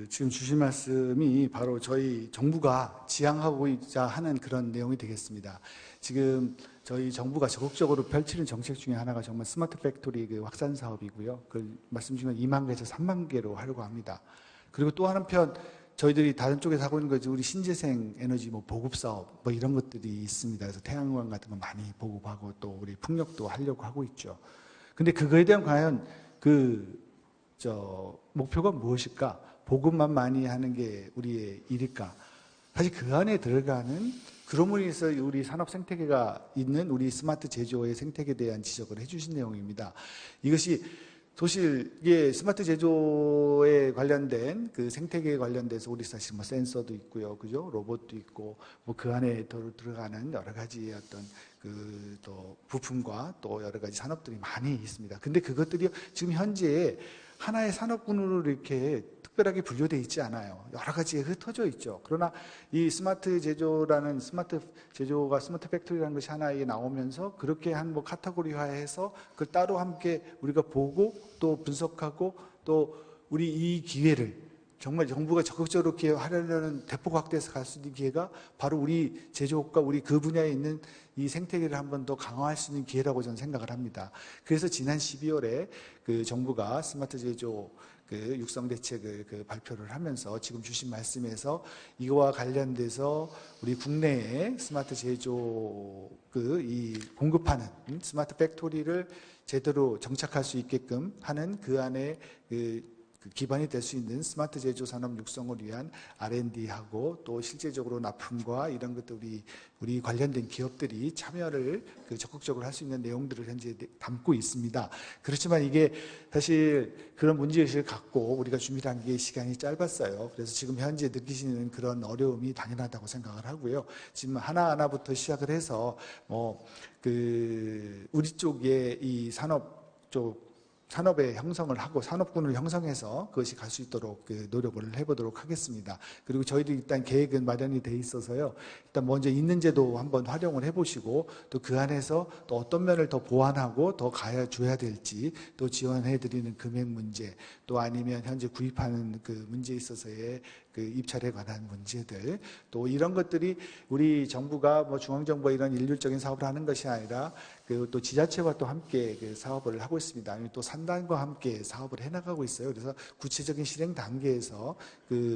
지금 주신 말씀이 바로 저희 정부가 지향하고자 하는 그런 내용이 되겠습니다. 지금 저희 정부가 적극적으로 펼치는 정책 중에 하나가 정말 스마트 팩토리 확산 사업이고요. 그 말씀 중에 2만 개에서 3만 개로 하려고 합니다. 그리고 또 한편 저희들이 다른 쪽에서 하고 있는 거지 우리 신재생 에너지 보급 사업 이런 것들이 있습니다. 그래서 태양광 같은 거 많이 보급하고 또 우리 풍력도 하려고 하고 있죠. 근데 그거에 대한 과연 목표가 무엇일까? 보급만 많이 하는 게 우리의 일일까? 사실 그 안에 들어가는 그럼으로 인해서 우리 산업 생태계가 있는 우리 스마트 제조의 생태계에 대한 지적을 해주신 내용입니다. 이것이 사실 이게 스마트 제조에 관련된 그 생태계에 관련돼서 우리 사실 센서도 있고요, 그죠? 로봇도 있고 그 안에 들어가는 여러 가지의 어떤 또 부품과 또 여러 가지 산업들이 많이 있습니다. 근데 그것들이 지금 현재 하나의 산업군으로 이렇게 특별하게 분류되어 있지 않아요. 여러 가지에 흩어져 있죠. 그러나 이 스마트 제조라는 스마트 제조가 스마트 팩토리라는 것이 하나에 나오면서 그렇게 한 카테고리화해서 그걸 따로 함께 우리가 보고 또 분석하고 또 우리 이 기회를 정말 정부가 적극적으로 이렇게 하려는 대폭 확대해서 갈 수 있는 기회가 바로 우리 제조업과 우리 그 분야에 있는 이 생태계를 한 번 더 강화할 수 있는 기회라고 저는 생각을 합니다. 그래서 지난 12월에 그 정부가 스마트 제조 그 육성 대책을 그 발표를 하면서 지금 주신 말씀에서 이거와 관련돼서 우리 국내에 스마트 제조 이 공급하는 스마트 팩토리를 제대로 정착할 수 있게끔 하는 그 안에 그 기반이 될 수 있는 스마트 제조 산업 육성을 위한 R&D하고 또 실제적으로 납품과 이런 것들 우리 관련된 기업들이 참여를 적극적으로 할 수 있는 내용들을 현재 담고 있습니다. 그렇지만 이게 사실 그런 문제의식을 갖고 우리가 준비한 게 시간이 짧았어요. 그래서 지금 현재 느끼시는 그런 어려움이 당연하다고 생각을 하고요. 지금 하나하나부터 시작을 해서 우리 쪽에 이 산업의 형성을 하고 산업군을 형성해서 그것이 갈 수 있도록 노력을 해보도록 하겠습니다. 그리고 저희도 일단 계획은 마련이 돼 있어서요. 일단 먼저 있는 제도 한번 활용을 해보시고 또 그 안에서 또 어떤 면을 더 보완하고 더 줘야 될지 또 지원해드리는 금액 문제 또 아니면 현재 구입하는 그 문제에 있어서의 그 입찰에 관한 문제들 또 이런 것들이 우리 정부가 뭐 중앙정부가 이런 일률적인 사업을 하는 것이 아니라 또 지자체와 또 함께 사업을 하고 있습니다. 아니면 또 산단과 함께 사업을 해나가고 있어요. 그래서 구체적인 실행 단계에서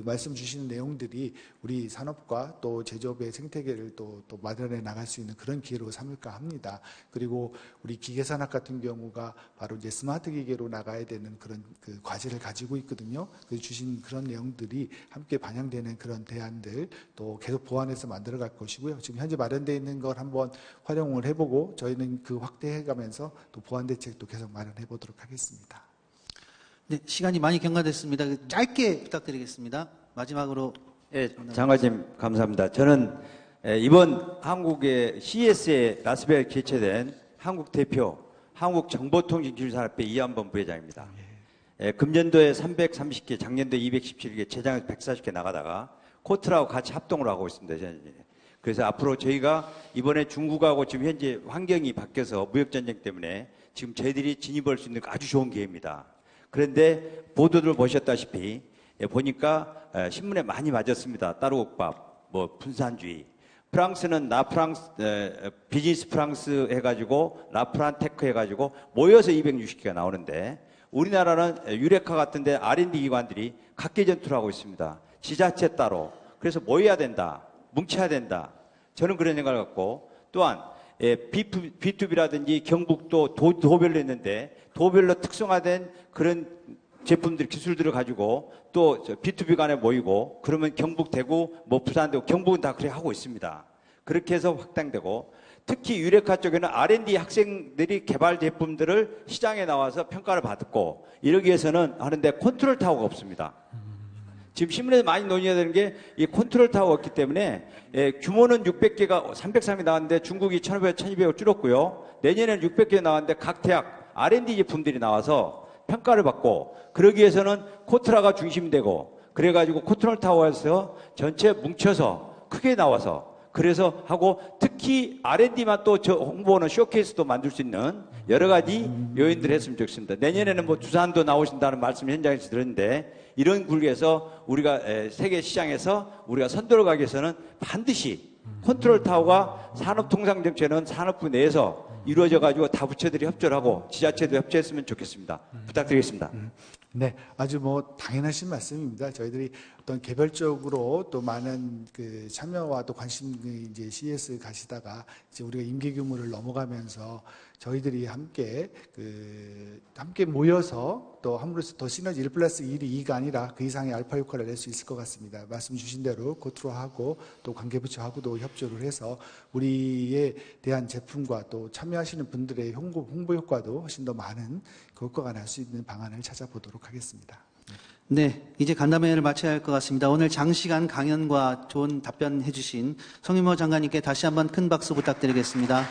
말씀 주시는 내용들이 우리 산업과 또 제조업의 생태계를 또 마련해 나갈 수 있는 그런 기회로 삼을까 합니다. 그리고 우리 기계산업 같은 경우가 바로 이제 스마트 기계로 나가야 되는 그런 과제를 가지고 있거든요. 주신 그런 내용들이 함께 반영되는 그런 대안들 또 계속 보완해서 만들어갈 것이고요. 지금 현재 마련되어 있는 걸 한번 활용을 해보고 저희는 확대해가면서 또 보완 대책도 계속 마련해 보도록 하겠습니다. 네, 시간이 많이 경과됐습니다. 짧게 부탁드리겠습니다. 마지막으로. 예, 장관님 감사합니다. 저는 이번 한국의 CES에 라스베이거스 개최된 한국 대표 한국정보통신기술산업회 이한범 부회장입니다. 금년도에 330개, 작년도에 217개, 재작년에 140개 나가다가 코트라고 같이 합동을 하고 있습니다. 그래서 앞으로 저희가 이번에 중국하고 지금 현재 환경이 바뀌어서 무역전쟁 때문에 지금 저희들이 진입할 수 있는 아주 좋은 기회입니다. 그런데 보도들 보셨다시피 보니까 신문에 많이 맞았습니다. 따로국밥, 분산주의. 프랑스는 비즈니스 프랑스 해가지고 라프란테크 해가지고 모여서 260개가 나오는데 우리나라는 유레카 같은데 R&D 기관들이 각계 전투를 하고 있습니다. 지자체 따로. 그래서 모여야 된다. 뭉쳐야 된다. 저는 그런 생각을 갖고 또한 B2B라든지 경북도 도별로 했는데 도별로 특성화된 그런 제품들, 기술들을 가지고 또 B2B 간에 모이고 그러면 경북, 대구, 부산되고 경북은 다 그렇게 하고 있습니다. 그렇게 해서 확장되고 특히 유레카 쪽에는 R&D 학생들이 개발 제품들을 시장에 나와서 평가를 받고 이러기 위해서는 하는데 컨트롤 타워가 없습니다. 지금 신문에서 많이 논의해야 되는 게 이 컨트롤 타워가 없기 때문에 규모는 600개가 303이 나왔는데 중국이 1,500, 1,200을 줄었고요. 내년에는 600개 나왔는데 각 대학 R&D 제품들이 나와서 평가를 받고 그러기 위해서는 코트라가 중심되고 그래가지고 컨트롤 타워에서 전체 뭉쳐서 크게 나와서 그래서 하고 특히 R&D만 또 홍보하는 쇼케이스도 만들 수 있는 여러 가지 요인들을 했으면 좋겠습니다. 내년에는 두산도 나오신다는 말씀 현장에서 들었는데 이런 굴기에서 우리가 세계 시장에서 우리가 선도를 가기 위해서는 반드시 컨트롤 타워가 산업통상정책은 산업부 내에서 이루어져 가지고 다 부처들이 협조를 하고 지자체도 협조했으면 좋겠습니다. 부탁드리겠습니다. 네, 아주 당연하신 말씀입니다. 저희들이 어떤 개별적으로 또 많은 참여와 또 관심이 이제 CES 가시다가 이제 우리가 임기 규모를 넘어가면서 저희들이 함께 모여서 또 함으로써 더 시너지 1+1이 2가 아니라 그 이상의 알파 효과를 낼 수 있을 것 같습니다. 말씀 주신 대로 코트로하고 또 관계부처하고도 협조를 해서 우리에 대한 제품과 또 참여하시는 분들의 홍보 효과도 훨씬 더 많은 효과가 날 수 있는 방안을 찾아보도록 하겠습니다. 네, 이제 간담회를 마쳐야 할 것 같습니다. 오늘 장시간 강연과 좋은 답변 해주신 송윤모 장관님께 다시 한번 큰 박수 부탁드리겠습니다.